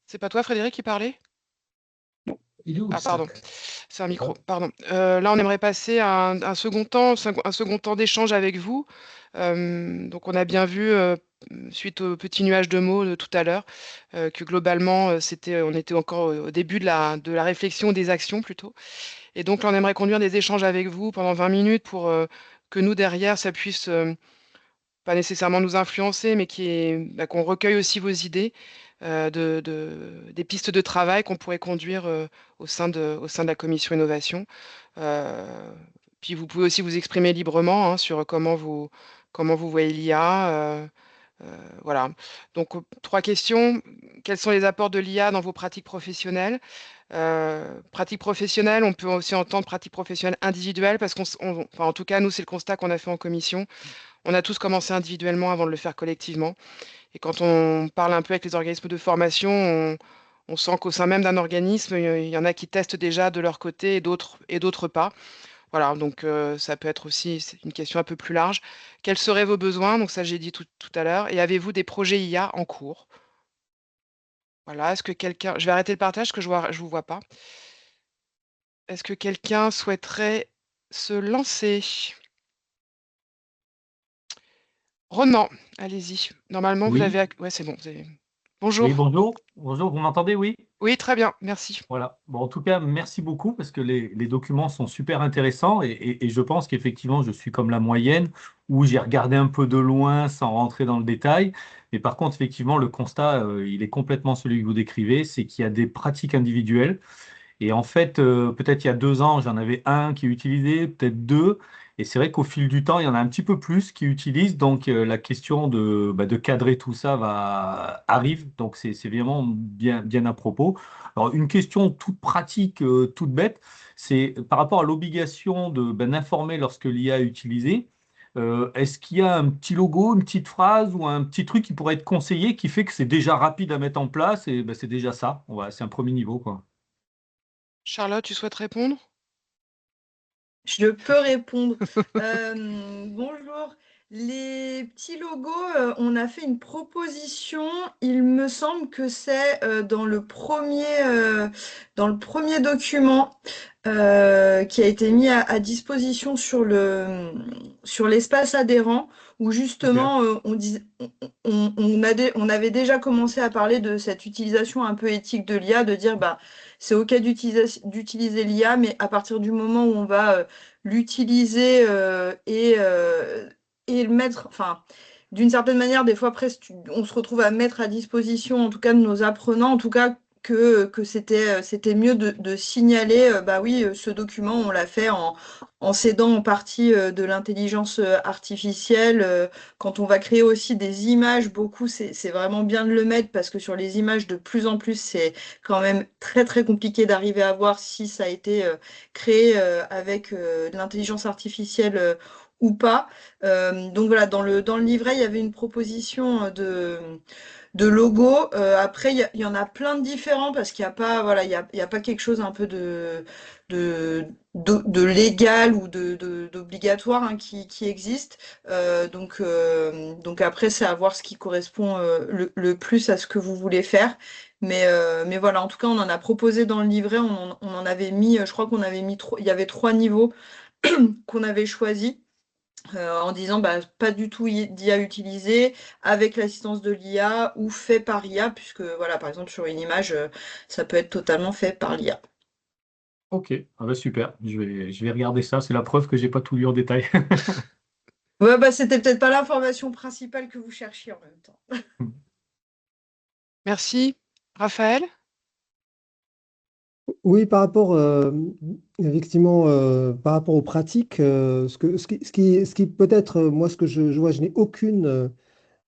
S1: c'est pas toi Frédéric qui parlait?
S5: Il est où,
S1: Ah
S5: le
S1: pardon,
S5: sac?
S1: c'est un micro, pardon. Là, on aimerait passer à un second temps d'échange avec vous. Donc on a bien vu, suite au petit nuage de mots de tout à l'heure, que globalement, on était encore au début de la réflexion, des actions plutôt. Et donc là, on aimerait conduire des échanges avec vous pendant 20 minutes pour que nous, derrière, ça puisse pas nécessairement nous influencer, mais qu'on recueille aussi vos idées, des pistes de travail qu'on pourrait conduire au sein de la commission innovation. Euh, Puis vous pouvez aussi vous exprimer librement hein, sur comment vous voyez l'IA. Voilà. Donc, 3 questions. Quels sont les apports de l'IA dans vos pratiques professionnelles? Pratique professionnelle, on peut aussi entendre pratique professionnelle individuelle parce enfin, en tout cas, nous, c'est le constat qu'on a fait en commission. On a tous commencé individuellement avant de le faire collectivement. Et quand on parle un peu avec les organismes de formation, on sent qu'au sein même d'un organisme, il y en a qui testent déjà de leur côté et d'autres pas. Voilà, donc ça peut être aussi c'est une question un peu plus large. Quels seraient vos besoins? Donc ça, j'ai dit tout à l'heure. Et avez-vous des projets IA en cours? Voilà, est-ce que quelqu'un... Je vais arrêter le partage parce que je vous vois pas. Est-ce que quelqu'un souhaiterait se lancer? Ronan, allez-y. Normalement, vous
S5: Oui,
S1: avez... Ouais, c'est bon.
S5: oui,
S1: Bonjour.
S5: bonjour. Bonjour, vous m'entendez? Oui.
S1: Oui, très bien, merci.
S5: Voilà. Bon, en tout cas, merci beaucoup parce que les documents sont super intéressants et je pense qu'effectivement, je suis comme la moyenne où j'ai regardé un peu de loin sans rentrer dans le détail. Mais par contre, effectivement, le constat, il est complètement celui que vous décrivez, c'est qu'il y a des pratiques individuelles. Et en fait, peut-être il y a 2 ans, j'en avais un qui utilisait, peut-être deux. Et c'est vrai qu'au fil du temps, il y en a un petit peu plus qui utilisent. Donc la question de cadrer tout ça arrive. Donc c'est vraiment bien, bien à propos. Alors une question toute pratique, toute bête, c'est par rapport à l'obligation d'informer lorsque l'IA est utilisée. Est-ce qu'il y a un petit logo, une petite phrase ou un petit truc qui pourrait être conseillé qui fait que c'est déjà rapide à mettre en place et c'est déjà ça. Voilà, c'est un premier niveau, quoi.
S1: Charlotte, tu souhaites répondre?
S6: Je peux répondre. Bonjour. Les petits logos, on a fait une proposition. Il me semble que c'est dans le premier document qui a été mis à disposition sur l'espace adhérent, où
S5: Ok.
S6: justement on avait déjà commencé à parler de cette utilisation un peu éthique de l'IA, de dire bah c'est OK d'utiliser l'IA, mais à partir du moment où on va l'utiliser et le mettre, enfin, d'une certaine manière, des fois presque, on se retrouve à mettre à disposition, en tout cas de nos apprenants, en tout cas que c'était mieux de signaler, bah oui, ce document, on l'a fait en s'aidant en partie de l'intelligence artificielle. Quand on va créer aussi des images, beaucoup, c'est vraiment bien de le mettre parce que sur les images, de plus en plus, c'est quand même très très compliqué d'arriver à voir si ça a été créé avec de l'intelligence artificielle ou pas. Donc voilà, dans le livret, il y avait une proposition de logo. Après, il y en a plein de différents parce qu'il n'y a pas, voilà, il y a pas quelque chose un peu de légal ou d'obligatoire, hein, qui existe. Donc après, c'est à voir ce qui correspond le plus à ce que vous voulez faire. Mais voilà, en tout cas, on en a proposé dans le livret, on en avait mis, je crois qu'on avait mis il y avait 3 niveaux qu'on avait choisis. En disant bah, pas du tout d'IA utilisé, avec l'assistance de l'IA ou fait par IA, puisque voilà, par exemple sur une image, ça peut être totalement fait par l'IA.
S5: Ok, ah bah super, je vais regarder ça, c'est la preuve que j'ai pas tout lu en détail.
S6: Ouais, bah c'était peut-être pas l'information principale que vous cherchiez en même temps.
S1: Merci. Raphaël?
S7: Oui, par rapport, effectivement, par rapport aux pratiques, ce qui peut-être, moi, ce que je vois, je n'ai aucune,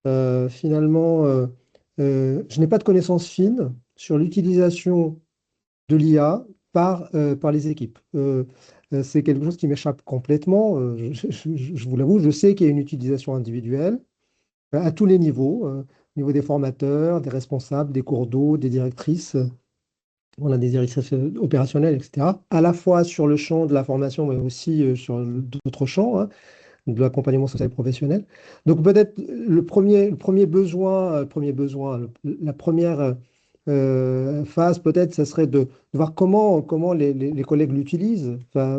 S7: finalement, je n'ai pas de connaissances fines sur l'utilisation de l'IA par les équipes. C'est quelque chose qui m'échappe complètement. Je vous l'avoue, je sais qu'il y a une utilisation individuelle à tous les niveaux, au niveau des formateurs, des responsables, des cours d'eau, des directrices. On a des directrices opérationnelles, etc., à la fois sur le champ de la formation, mais aussi sur d'autres champs, hein, de l'accompagnement social et professionnel. Donc peut-être la première phase, peut-être, ce serait de voir comment les collègues l'utilisent, enfin,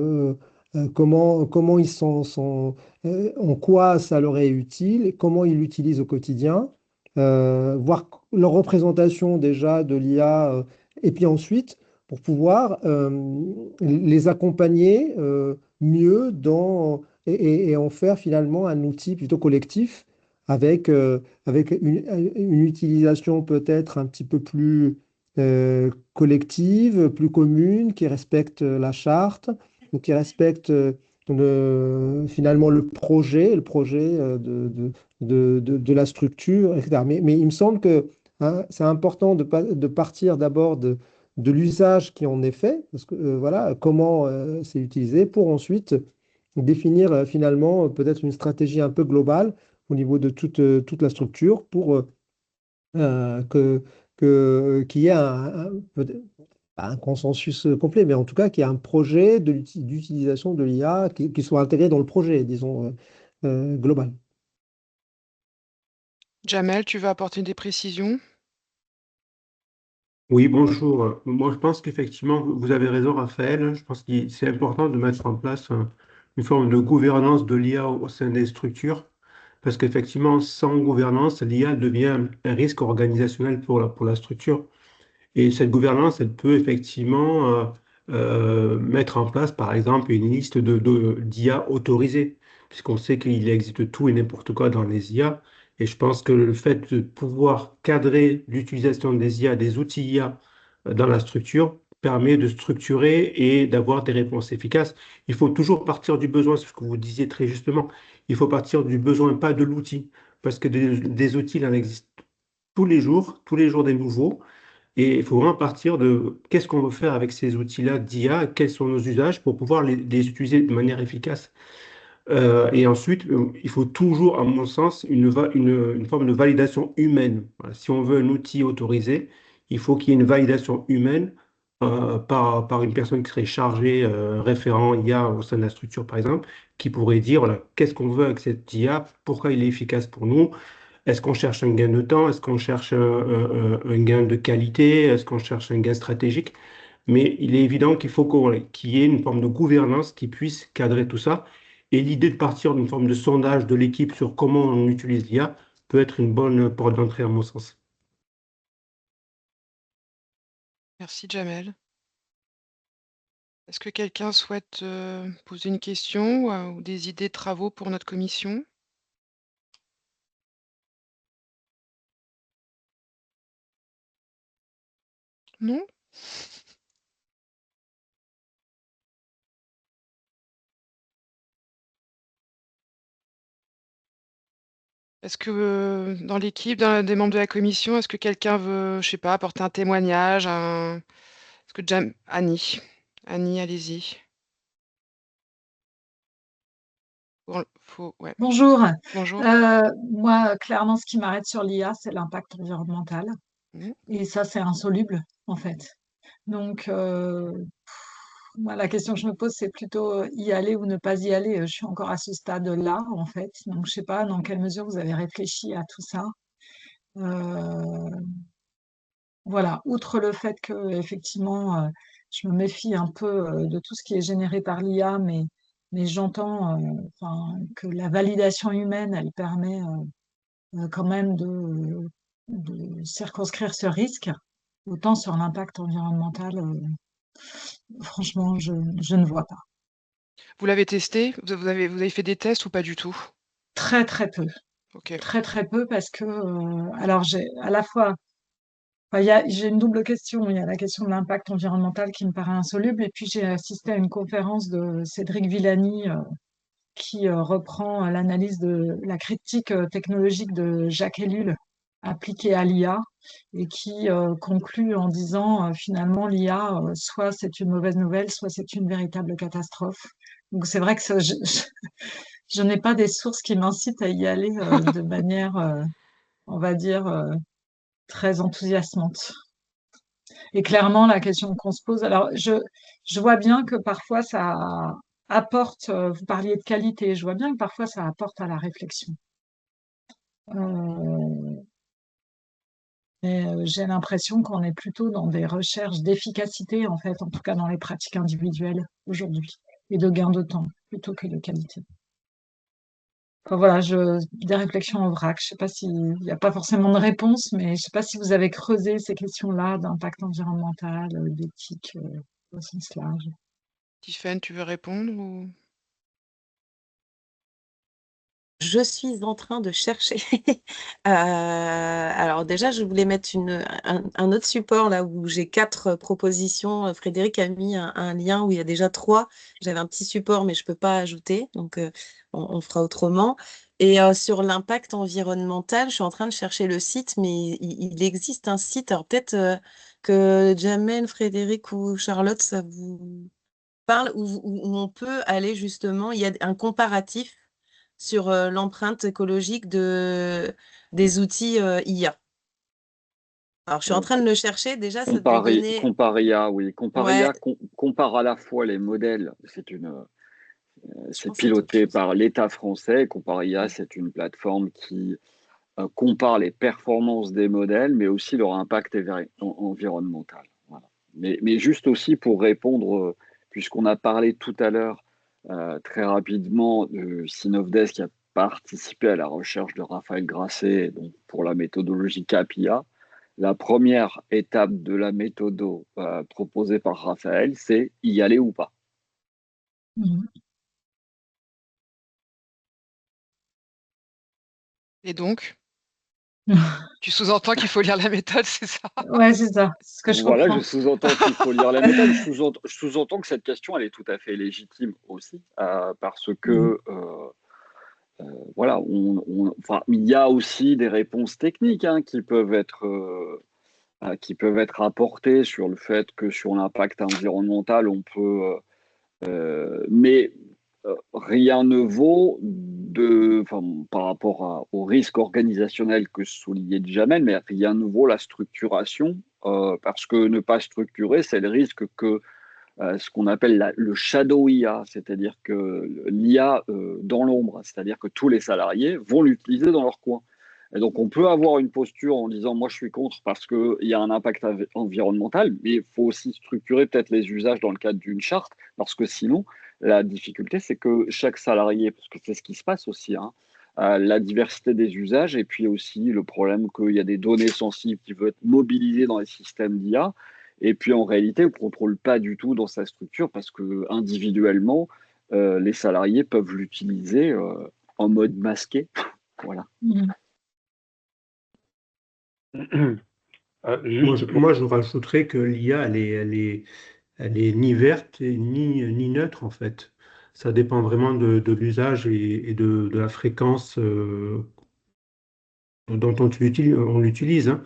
S7: comment ils en quoi ça leur est utile, et comment ils l'utilisent au quotidien, voir leur représentation déjà de l'IA, et puis ensuite, pour pouvoir les accompagner mieux et en faire finalement un outil plutôt collectif avec une utilisation peut-être un petit peu plus collective, plus commune, qui respecte la charte, donc qui respecte finalement le projet de la structure, etc. Mais il me semble que hein, c'est important de partir d'abord de l'usage qui en est fait, parce que voilà, comment c'est utilisé, pour ensuite définir finalement peut-être une stratégie un peu globale au niveau de toute la structure pour euh, que, qu'il y ait pas un consensus complet, mais en tout cas qu'il y ait un projet d'utilisation de l'IA qui soit intégré dans le projet, disons, global.
S1: Jamel, tu veux apporter des précisions?
S8: Oui, bonjour. Moi, je pense qu'effectivement, vous avez raison, Raphaël. Je pense que c'est important de mettre en place une forme de gouvernance de l'IA au sein des structures, parce qu'effectivement, sans gouvernance, l'IA devient un risque organisationnel pour la structure. Et cette gouvernance, elle peut effectivement mettre en place, par exemple, une liste d'IA autorisées, puisqu'on sait qu'il existe tout et n'importe quoi dans les IA. Et je pense que le fait de pouvoir cadrer l'utilisation des IA, des outils IA dans la structure, permet de structurer et d'avoir des réponses efficaces. Il faut toujours partir du besoin, c'est ce que vous disiez très justement. Il faut partir du besoin, pas de l'outil, parce que des outils, il en existe tous les jours des nouveaux. Et il faut vraiment partir de qu'est-ce qu'on veut faire avec ces outils-là d'IA, quels sont nos usages pour pouvoir les utiliser de manière efficace. Et ensuite, il faut toujours, à mon sens, une forme de validation humaine. Voilà. Si on veut un outil autorisé, il faut qu'il y ait une validation humaine par une personne qui serait chargée, référent IA au sein de la structure, par exemple, qui pourrait dire, voilà, qu'est-ce qu'on veut avec cette IA, pourquoi il est efficace pour nous, est-ce qu'on cherche un gain de temps? Est-ce qu'on cherche un gain de qualité? Est-ce qu'on cherche un gain stratégique? Mais il est évident qu'il faut qu'il y ait une forme de gouvernance qui puisse cadrer tout ça. Et l'idée de partir d'une forme de sondage de l'équipe sur comment on utilise l'IA peut être une bonne porte d'entrée à mon sens.
S1: Merci, Jamel. Est-ce que quelqu'un souhaite poser une question ou des idées de travaux pour notre commission? Non? Est-ce que dans l'équipe, des membres de la commission, est-ce que quelqu'un veut, je sais pas, apporter un témoignage, Est-ce que Annie, Annie, allez-y. Ouais.
S9: Bonjour.
S1: Bonjour.
S9: Moi, clairement, ce qui m'arrête sur l'IA, c'est l'impact environnemental.
S1: Mhm.
S9: Et ça, c'est insoluble, en fait. Donc, moi, la question que je me pose, c'est plutôt y aller ou ne pas y aller. Je suis encore à ce stade-là, en fait. Donc, je sais pas dans quelle mesure vous avez réfléchi à tout ça. Euh, voilà, outre le fait que, effectivement, je me méfie un peu de tout ce qui est généré par l'IA, mais j'entends enfin, que la validation humaine, elle permet quand même de circonscrire ce risque. Autant sur l'impact environnemental, franchement, je ne vois pas.
S1: Vous l'avez testé? Vous avez fait des tests ou pas du tout?
S9: Très, très peu.
S1: Ok.
S9: Très, très peu parce que, alors, j'ai à la fois, enfin, j'ai une double question. Il y a la question de l'impact environnemental qui me paraît insoluble, et puis j'ai assisté à une conférence de Cédric Villani qui reprend l'analyse de la critique technologique de Jacques Ellul appliquée à l'IA et qui conclut en disant finalement l'IA, soit c'est une mauvaise nouvelle, soit c'est une véritable catastrophe. Donc c'est vrai que je n'ai pas des sources qui m'incitent à y aller de manière, on va dire, très enthousiasmante. Et clairement, la question qu'on se pose, alors je vois bien que parfois ça apporte, vous parliez de qualité, je vois bien que parfois ça apporte à la réflexion. Euh, mais j'ai l'impression qu'on est plutôt dans des recherches d'efficacité, en fait, en tout cas dans les pratiques individuelles aujourd'hui, et de gain de temps plutôt que de qualité. Enfin, voilà, des réflexions en vrac. Je ne sais pas s'il n'y a pas forcément de réponse, mais je ne sais pas si vous avez creusé ces questions-là d'impact environnemental, d'éthique, au sens large.
S1: Tiffaine, tu veux répondre ou...
S4: Je suis en train de chercher. Alors déjà, je voulais mettre un autre support là où j'ai 4 propositions. Frédéric a mis un lien où il y a déjà 3. J'avais un petit support, mais je ne peux pas ajouter. Donc, on fera autrement. Et sur l'impact environnemental, je suis en train de chercher le site, mais il existe un site. Alors peut-être que Jamel, Frédéric ou Charlotte, ça vous parle, où on peut aller justement, il y a un comparatif sur l'empreinte écologique des outils IA. Alors, je suis en train de le chercher. Déjà, ça devait donner...
S2: Comparia, oui.
S4: Ouais,
S2: Comparia compare à la fois les modèles.
S4: je
S2: C'est
S4: pense à autre
S2: piloté
S4: chose.
S2: par l'État français. Comparia, c'est une plateforme qui compare les performances des modèles, mais aussi leur impact environnemental. Voilà. Mais juste aussi pour répondre, puisqu'on a parlé tout à l'heure très rapidement de Synovdes qui a participé à la recherche de Raphaël Grasset donc pour la méthodologie CAPIA. La première étape de la méthode proposée par Raphaël, c'est y aller ou pas.
S9: Mhm.
S1: Et donc, tu sous-entends qu'il faut lire la méthode, c'est ça?
S9: Ouais, c'est ça, c'est ce que je
S2: Voilà, je
S9: comprends.
S2: sous-entends qu'il faut lire la méthode. Je sous-entends que cette question, elle est tout à fait légitime aussi, parce
S9: Mhm.
S2: que voilà, enfin, il y a aussi des réponses techniques qui peuvent être apportées sur le fait que sur l'impact environnemental, on peut, mais rien ne vaut enfin, par rapport au risque organisationnel que soulignait Jamel, mais rien ne vaut la structuration, parce que ne pas structurer, c'est le risque que ce qu'on appelle le shadow IA, c'est-à-dire que l'IA dans l'ombre, c'est-à-dire que tous les salariés vont l'utiliser dans leur coin. Et donc on peut avoir une posture en disant moi je suis contre parce qu'il y a un impact environnemental, mais il faut aussi structurer peut-être les usages dans le cadre d'une charte, parce que sinon la difficulté c'est que chaque salarié, parce que c'est ce qui se passe aussi, hein, la diversité des usages et puis aussi le problème qu'il y a des données sensibles qui veulent être mobilisées dans les systèmes d'IA. Et puis en réalité, on ne contrôle pas du tout dans sa structure parce que individuellement, les salariés peuvent l'utiliser en mode masqué. Voilà.
S9: Mhm.
S8: Moi, je rajouterais que l'IA, elle est ni verte ni neutre, en fait. Ça dépend vraiment de l'usage et de la fréquence dont on l'utilise, hein.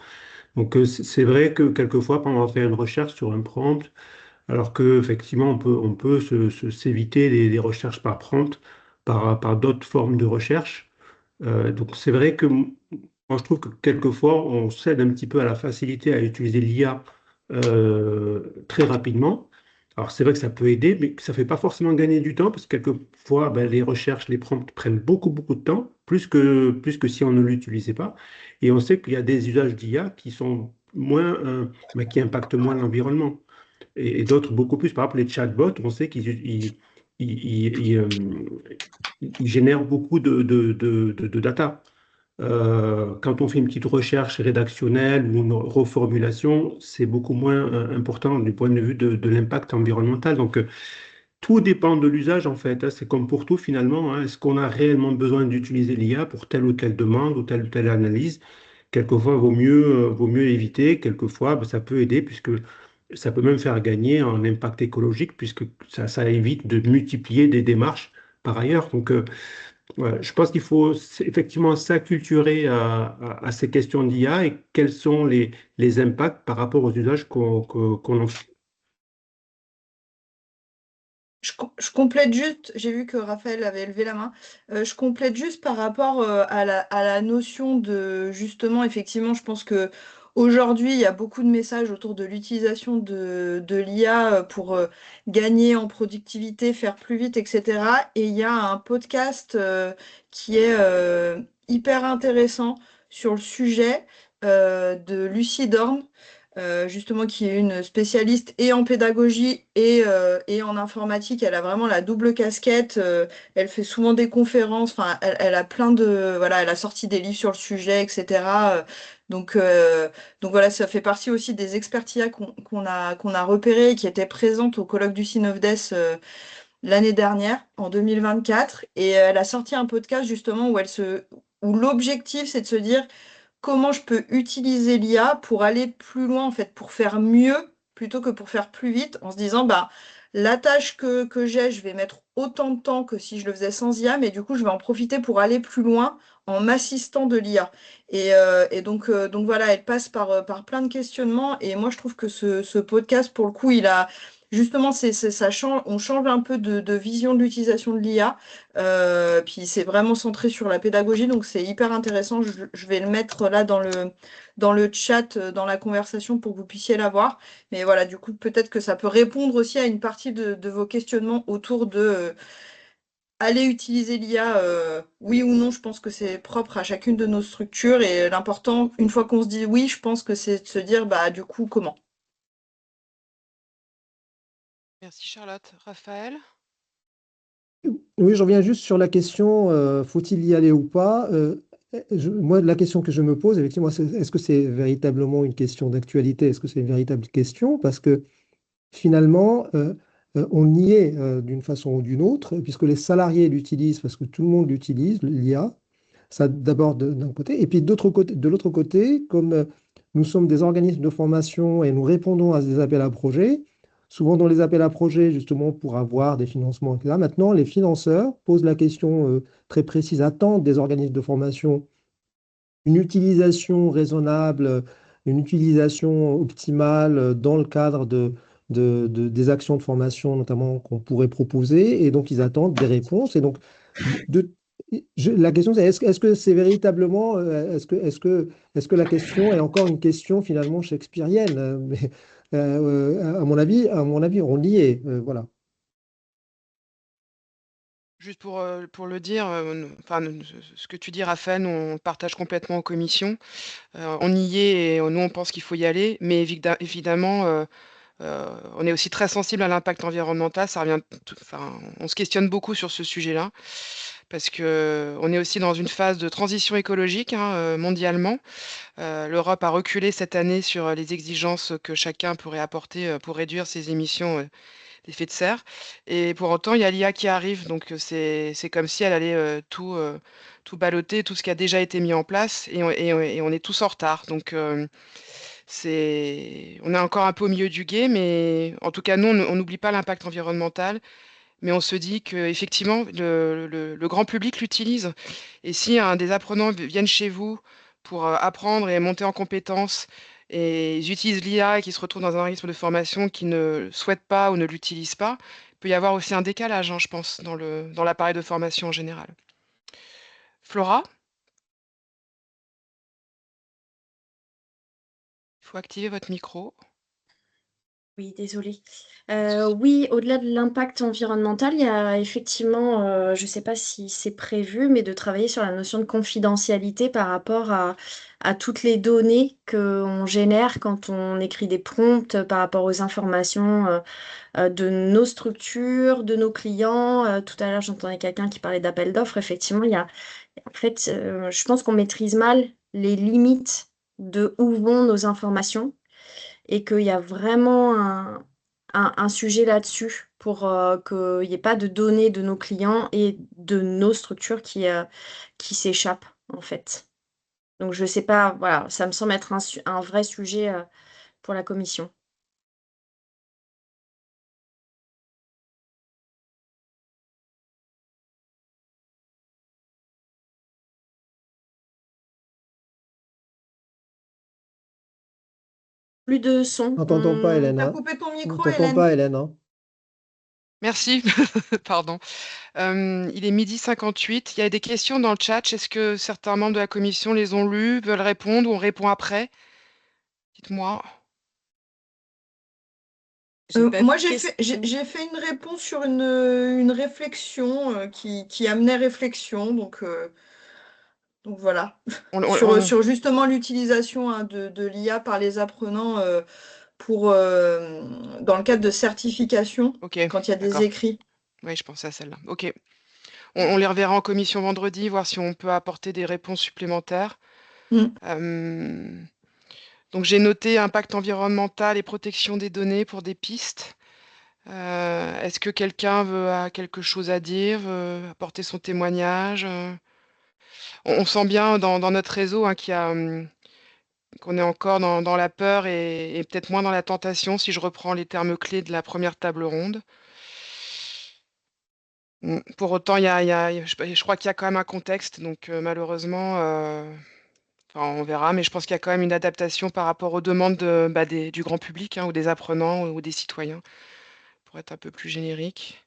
S8: Donc, c'est vrai que quelquefois, quand on va faire une recherche sur un prompt, alors qu'effectivement, on peut s'éviter des recherches par prompt par d'autres formes de recherche. Donc, c'est vrai que moi, je trouve que quelquefois, on cède un petit peu à la facilité à utiliser l'IA très rapidement. Alors, c'est vrai que ça peut aider, mais que ça ne fait pas forcément gagner du temps, parce que quelquefois, ben, les recherches, les prompts prennent beaucoup, beaucoup de temps, plus que si on ne l'utilisait pas. Et on sait qu'il y a des usages d'IA qui sont moins, ben, qui impactent moins l'environnement. Et d'autres beaucoup plus. Par exemple, les chatbots, on sait qu'ils génèrent beaucoup de data. Quand on fait une petite recherche rédactionnelle ou une reformulation, c'est beaucoup moins important du point de vue de l'impact environnemental. Donc, tout dépend de l'usage en fait, hein. C'est comme pour tout finalement, hein. Est-ce qu'on a réellement besoin d'utiliser l'IA pour telle ou telle demande ou telle analyse? Quelquefois, vaut mieux éviter. Quelquefois, ben, ça peut aider puisque ça peut même faire gagner en impact écologique puisque ça évite de multiplier des démarches par ailleurs. Donc, ouais, je pense qu'il faut effectivement s'acculturer à ces questions d'IA et quels sont les impacts par rapport aux usages qu'on en fait.
S6: Je complète juste, j'ai vu que Raphaël avait levé la main, je complète juste par rapport à la notion de, justement, effectivement, je pense que aujourd'hui, il y a beaucoup de messages autour de l'utilisation de l'IA pour gagner en productivité, faire plus vite, etc. Et il y a un podcast qui est hyper intéressant sur le sujet de Lucie Dorn, justement, qui est une spécialiste et en pédagogie et en informatique. Elle a vraiment la double casquette. Elle fait souvent des conférences. Enfin, elle a plein de, voilà, elle a sorti des livres sur le sujet, etc. Donc, euh, donc voilà, ça fait partie aussi des experts IA qu'on a repérées et qui étaient présentes au colloque du CINOVDES l'année dernière, en 2024. Et elle a sorti un podcast justement où l'objectif, c'est de se dire comment je peux utiliser l'IA pour aller plus loin, en fait, pour faire mieux plutôt que pour faire plus vite, en se disant, bah, la tâche que j'ai, je vais mettre autant de temps que si je le faisais sans IA, mais du coup, je vais en profiter pour aller plus loin en m'assistant de l'IA. Et donc voilà, elle passe par plein de questionnements. Et moi, je trouve que ce podcast, pour le coup, il a justement, ça change, on change un peu de vision de l'utilisation de l'IA. Puis c'est vraiment centré sur la pédagogie, donc c'est hyper intéressant. Je vais le mettre là dans le chat, dans la conversation pour que vous puissiez la voir. Mais voilà, du coup, peut-être que ça peut répondre aussi à une partie de vos questionnements autour de aller utiliser l'IA, oui ou non. Je pense que c'est propre à chacune de nos structures. Et l'important, une fois qu'on se dit oui, je pense que c'est de se dire, bah, du coup, comment?
S1: Merci Charlotte. Raphaël?
S7: Oui, je reviens juste sur la question, faut-il y aller ou pas? Moi, la question que je me pose, effectivement, est-ce que c'est véritablement une question d'actualité? Est-ce que c'est une véritable question? Parce que finalement, on y est d'une façon ou d'une autre, puisque les salariés l'utilisent, parce que tout le monde l'utilise, l'IA, ça d'abord d'un côté, et puis de l'autre côté, comme nous sommes des organismes de formation et nous répondons à des appels à projets, souvent dans les appels à projets, justement pour avoir des financements, etc. Maintenant, les financeurs posent la question très précise, attendent des organismes de formation une utilisation raisonnable, une utilisation optimale dans le cadre des actions de formation, notamment qu'on pourrait proposer. Et donc, ils attendent des réponses. Et donc, de- la question, c'est est-ce que c'est véritablement, est-ce que la question est encore une question finalement shakespearienne? Mais, à mon avis, on y est. Voilà.
S1: Juste pour le dire, enfin, ce que tu dis, Raphaël, nous, on le partage complètement en commission. On y est et nous, on pense qu'il faut y aller, mais évidemment, on est aussi très sensible à l'impact environnemental. Ça revient, enfin, on se questionne beaucoup sur ce sujet-là, parce que on est aussi dans une phase de transition écologique, hein, mondialement. L'Europe a reculé cette année sur les exigences que chacun pourrait apporter pour réduire ses émissions d'effet de serre. Et pour autant, il y a l'IA qui arrive, donc c'est comme si elle allait tout balloter, tout ce qui a déjà été mis en place, et on est tous en retard. Donc on est encore un peu au milieu du gué, mais en tout cas, nous, on n'oublie pas l'impact environnemental, mais on se dit qu'effectivement, le grand public l'utilise. Et si des apprenants viennent chez vous pour apprendre et monter en compétences, et ils utilisent l'IA et qu'ils se retrouvent dans un rythme de formation qu'ils ne souhaitent pas ou ne l'utilisent pas, il peut y avoir aussi un décalage, hein, je pense, dans l'appareil de formation en général. Flora, il faut activer votre micro.
S10: Oui, désolée. Oui, au-delà de l'impact environnemental, il y a effectivement, je ne sais pas si c'est prévu, mais de travailler sur la notion de confidentialité par rapport à toutes les données qu'on génère quand on écrit des prompts par rapport aux informations de nos structures, de nos clients. Tout à l'heure, j'entendais quelqu'un qui parlait d'appel d'offres. Effectivement, en fait, je pense qu'on maîtrise mal les limites de où vont nos informations et qu'il y a vraiment un sujet là-dessus pour qu'il n'y ait pas de données de nos clients et de nos structures qui s'échappent, en fait. Donc, je ne sais pas, voilà, ça me semble être un vrai sujet pour la commission. Plus de son.
S7: On t'entend pas, Hélène,
S6: T'as
S7: hein?
S6: coupé ton
S7: On
S6: micro,
S7: t'entend
S6: Hélène.
S7: pas, Hélène, hein?
S1: Merci, pardon. Il est 12h58. Il y a des questions dans le chat. Est-ce que certains membres de la commission les ont lues, veulent répondre ou on répond après? Dites-moi.
S4: J'ai pas
S6: Moi,
S4: vu de question.
S6: j'ai fait une réponse sur une réflexion qui amenait réflexion. Donc voilà, sur justement l'utilisation de l'IA par les apprenants dans le cadre de certification,
S1: Ok,
S6: quand il y a des
S1: d'accord.
S6: écrits.
S1: Oui, je pensais à celle-là. Ok. On les reverra en commission vendredi, voir si on peut apporter des réponses supplémentaires.
S6: Mm.
S1: Donc j'ai noté impact environnemental et protection des données pour des pistes. Est-ce que quelqu'un a quelque chose à dire, veut apporter son témoignage? On sent bien dans notre réseau hein, qu'on est encore dans la peur et peut-être moins dans la tentation, si je reprends les termes clés de la première table ronde. Pour autant, je crois qu'il y a quand même un contexte, donc malheureusement, enfin, on verra, mais je pense qu'il y a quand même une adaptation par rapport aux demandes du grand public hein, ou des apprenants ou des citoyens, pour être un peu plus générique.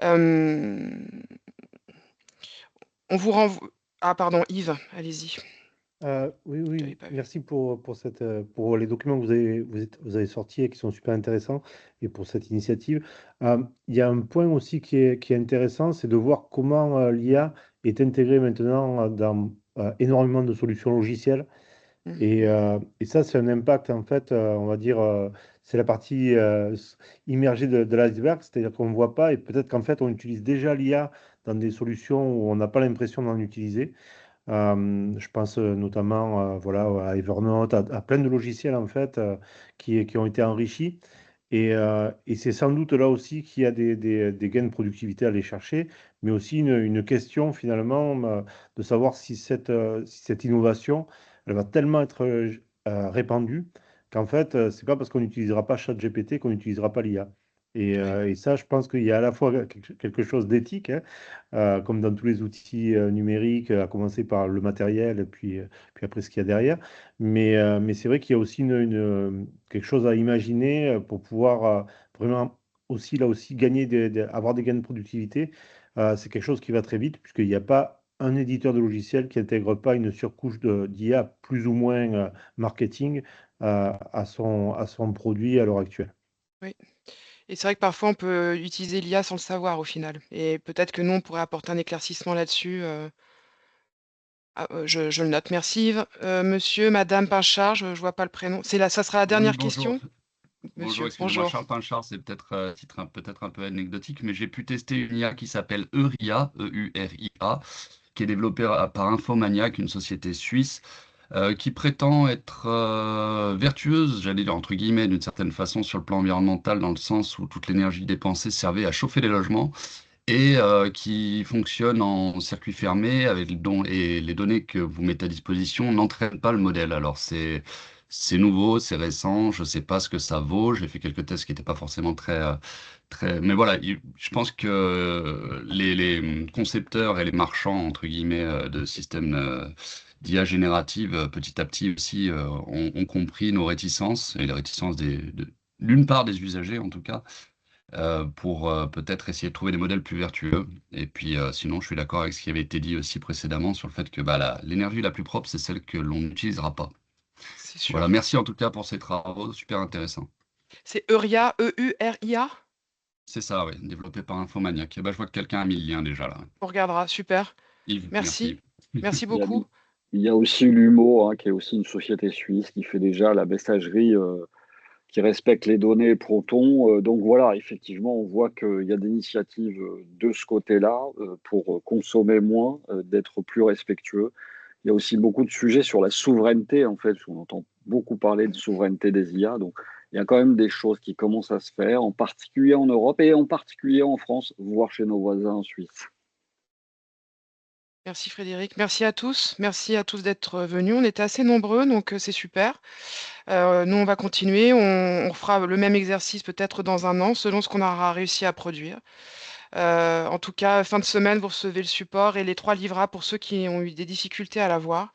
S1: Euh, on vous renvoie. Ah, pardon, Yves, allez-y.
S11: Oui,
S1: Je
S11: oui,
S1: t'avais pas vu.
S11: merci pour les documents que vous avez sortis et qui sont super intéressants et pour cette initiative. Il y a un point aussi qui est intéressant, c'est de voir comment l'IA est intégrée maintenant dans énormément de solutions logicielles.
S1: Mhm.
S11: Et ça, c'est un impact, en fait, on va dire, c'est la partie immergée de l'iceberg, c'est-à-dire qu'on ne voit pas et peut-être qu'en fait, on utilise déjà l'IA dans des solutions où on n'a pas l'impression d'en utiliser. Je pense notamment voilà, à Evernote, à plein de logiciels en fait qui ont été enrichis. Et c'est sans doute là aussi qu'il y a des gains de productivité à aller chercher, mais aussi une question finalement de savoir si cette innovation, elle va tellement être répandue qu'en fait, c'est pas parce qu'on n'utilisera pas ChatGPT qu'on n'utilisera pas l'IA. Et ça, je pense qu'il y a à la fois quelque chose d'éthique, hein, comme dans tous les outils numériques, à commencer par le matériel, et puis après ce qu'il y a derrière. Mais c'est vrai qu'il y a aussi quelque chose à imaginer pour pouvoir vraiment aussi, là aussi, avoir des gains de productivité. C'est quelque chose qui va très vite, puisqu'il n'y a pas un éditeur de logiciel qui n'intègre pas une surcouche d'IA plus ou moins marketing à son produit à l'heure actuelle.
S1: Oui. Et c'est vrai que parfois, on peut utiliser l'IA sans le savoir au final. Et peut-être que nous, on pourrait apporter un éclaircissement là-dessus. Je le note. Merci Yves. Monsieur, Madame Pinchard, je ne vois pas le prénom. Ça sera la
S12: Oui,
S1: dernière
S12: bonjour.
S1: question.
S12: Bonjour,
S1: Monsieur,
S12: excusez-moi,
S1: bonjour.
S12: Charles Pinchard, c'est peut-être titre peut-être un peu anecdotique, mais j'ai pu tester une IA qui s'appelle Euria, E-U-R-I-A, qui est développée par Infomaniac, une société suisse, qui prétend être vertueuse, j'allais dire entre guillemets, d'une certaine façon sur le plan environnemental, dans le sens où toute l'énergie dépensée servait à chauffer les logements, et qui fonctionne en circuit fermé et les données que vous mettez à disposition n'entraînent pas le modèle. Alors c'est nouveau, c'est récent, je ne sais pas ce que ça vaut. J'ai fait quelques tests qui n'étaient pas forcément très. Mais voilà, je pense que les concepteurs et les marchands entre guillemets de systèmes d'IA générative petit à petit aussi ont compris nos réticences et les réticences d'une part des usagers en tout cas pour peut-être essayer de trouver des modèles plus vertueux. Et puis sinon, je suis d'accord avec ce qui avait été dit aussi précédemment sur le fait que l'énergie la plus propre, c'est celle que l'on n'utilisera pas.
S1: C'est sûr.
S12: Voilà, merci en tout cas pour ces travaux, super intéressants.
S1: C'est Euria, E-U-R-I-A?
S12: C'est ça, oui, développé par Infomaniac. Eh ben, je vois que quelqu'un a mis le lien déjà là.
S1: On regardera, super.
S12: Yves,
S1: Merci.
S12: merci.
S1: Merci
S2: Il y a,
S1: beaucoup.
S2: il y a aussi Lumo, hein, qui est aussi une société suisse qui fait déjà la messagerie qui respecte les données Proton. Donc voilà, effectivement, on voit qu'il y a des initiatives de ce côté-là pour consommer moins, d'être plus respectueux. Il y a aussi beaucoup de sujets sur la souveraineté, en fait, parce qu'on entend beaucoup parler de souveraineté des IA. Donc, il y a quand même des choses qui commencent à se faire, en particulier en Europe et en particulier en France, voire chez nos voisins en Suisse.
S1: Merci Frédéric. Merci à tous. Merci à tous d'être venus. On était assez nombreux, donc c'est super. Nous, on va continuer. On fera le même exercice peut-être dans un an, selon ce qu'on aura réussi à produire. En tout cas, fin de semaine, vous recevez le support et les 3 livrables pour ceux qui ont eu des difficultés à l'avoir.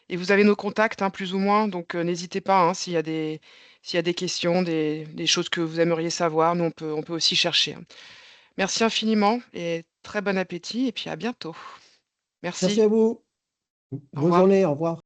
S1: Et vous avez nos contacts, hein, plus ou moins, donc n'hésitez pas, hein, s'il y a des questions, des choses que vous aimeriez savoir, nous, on peut aussi chercher, hein. Merci infiniment et très bon appétit et puis à bientôt.
S7: Merci
S1: Merci.
S7: à vous.
S1: Au
S7: Bonne
S1: revoir.
S7: journée, au revoir.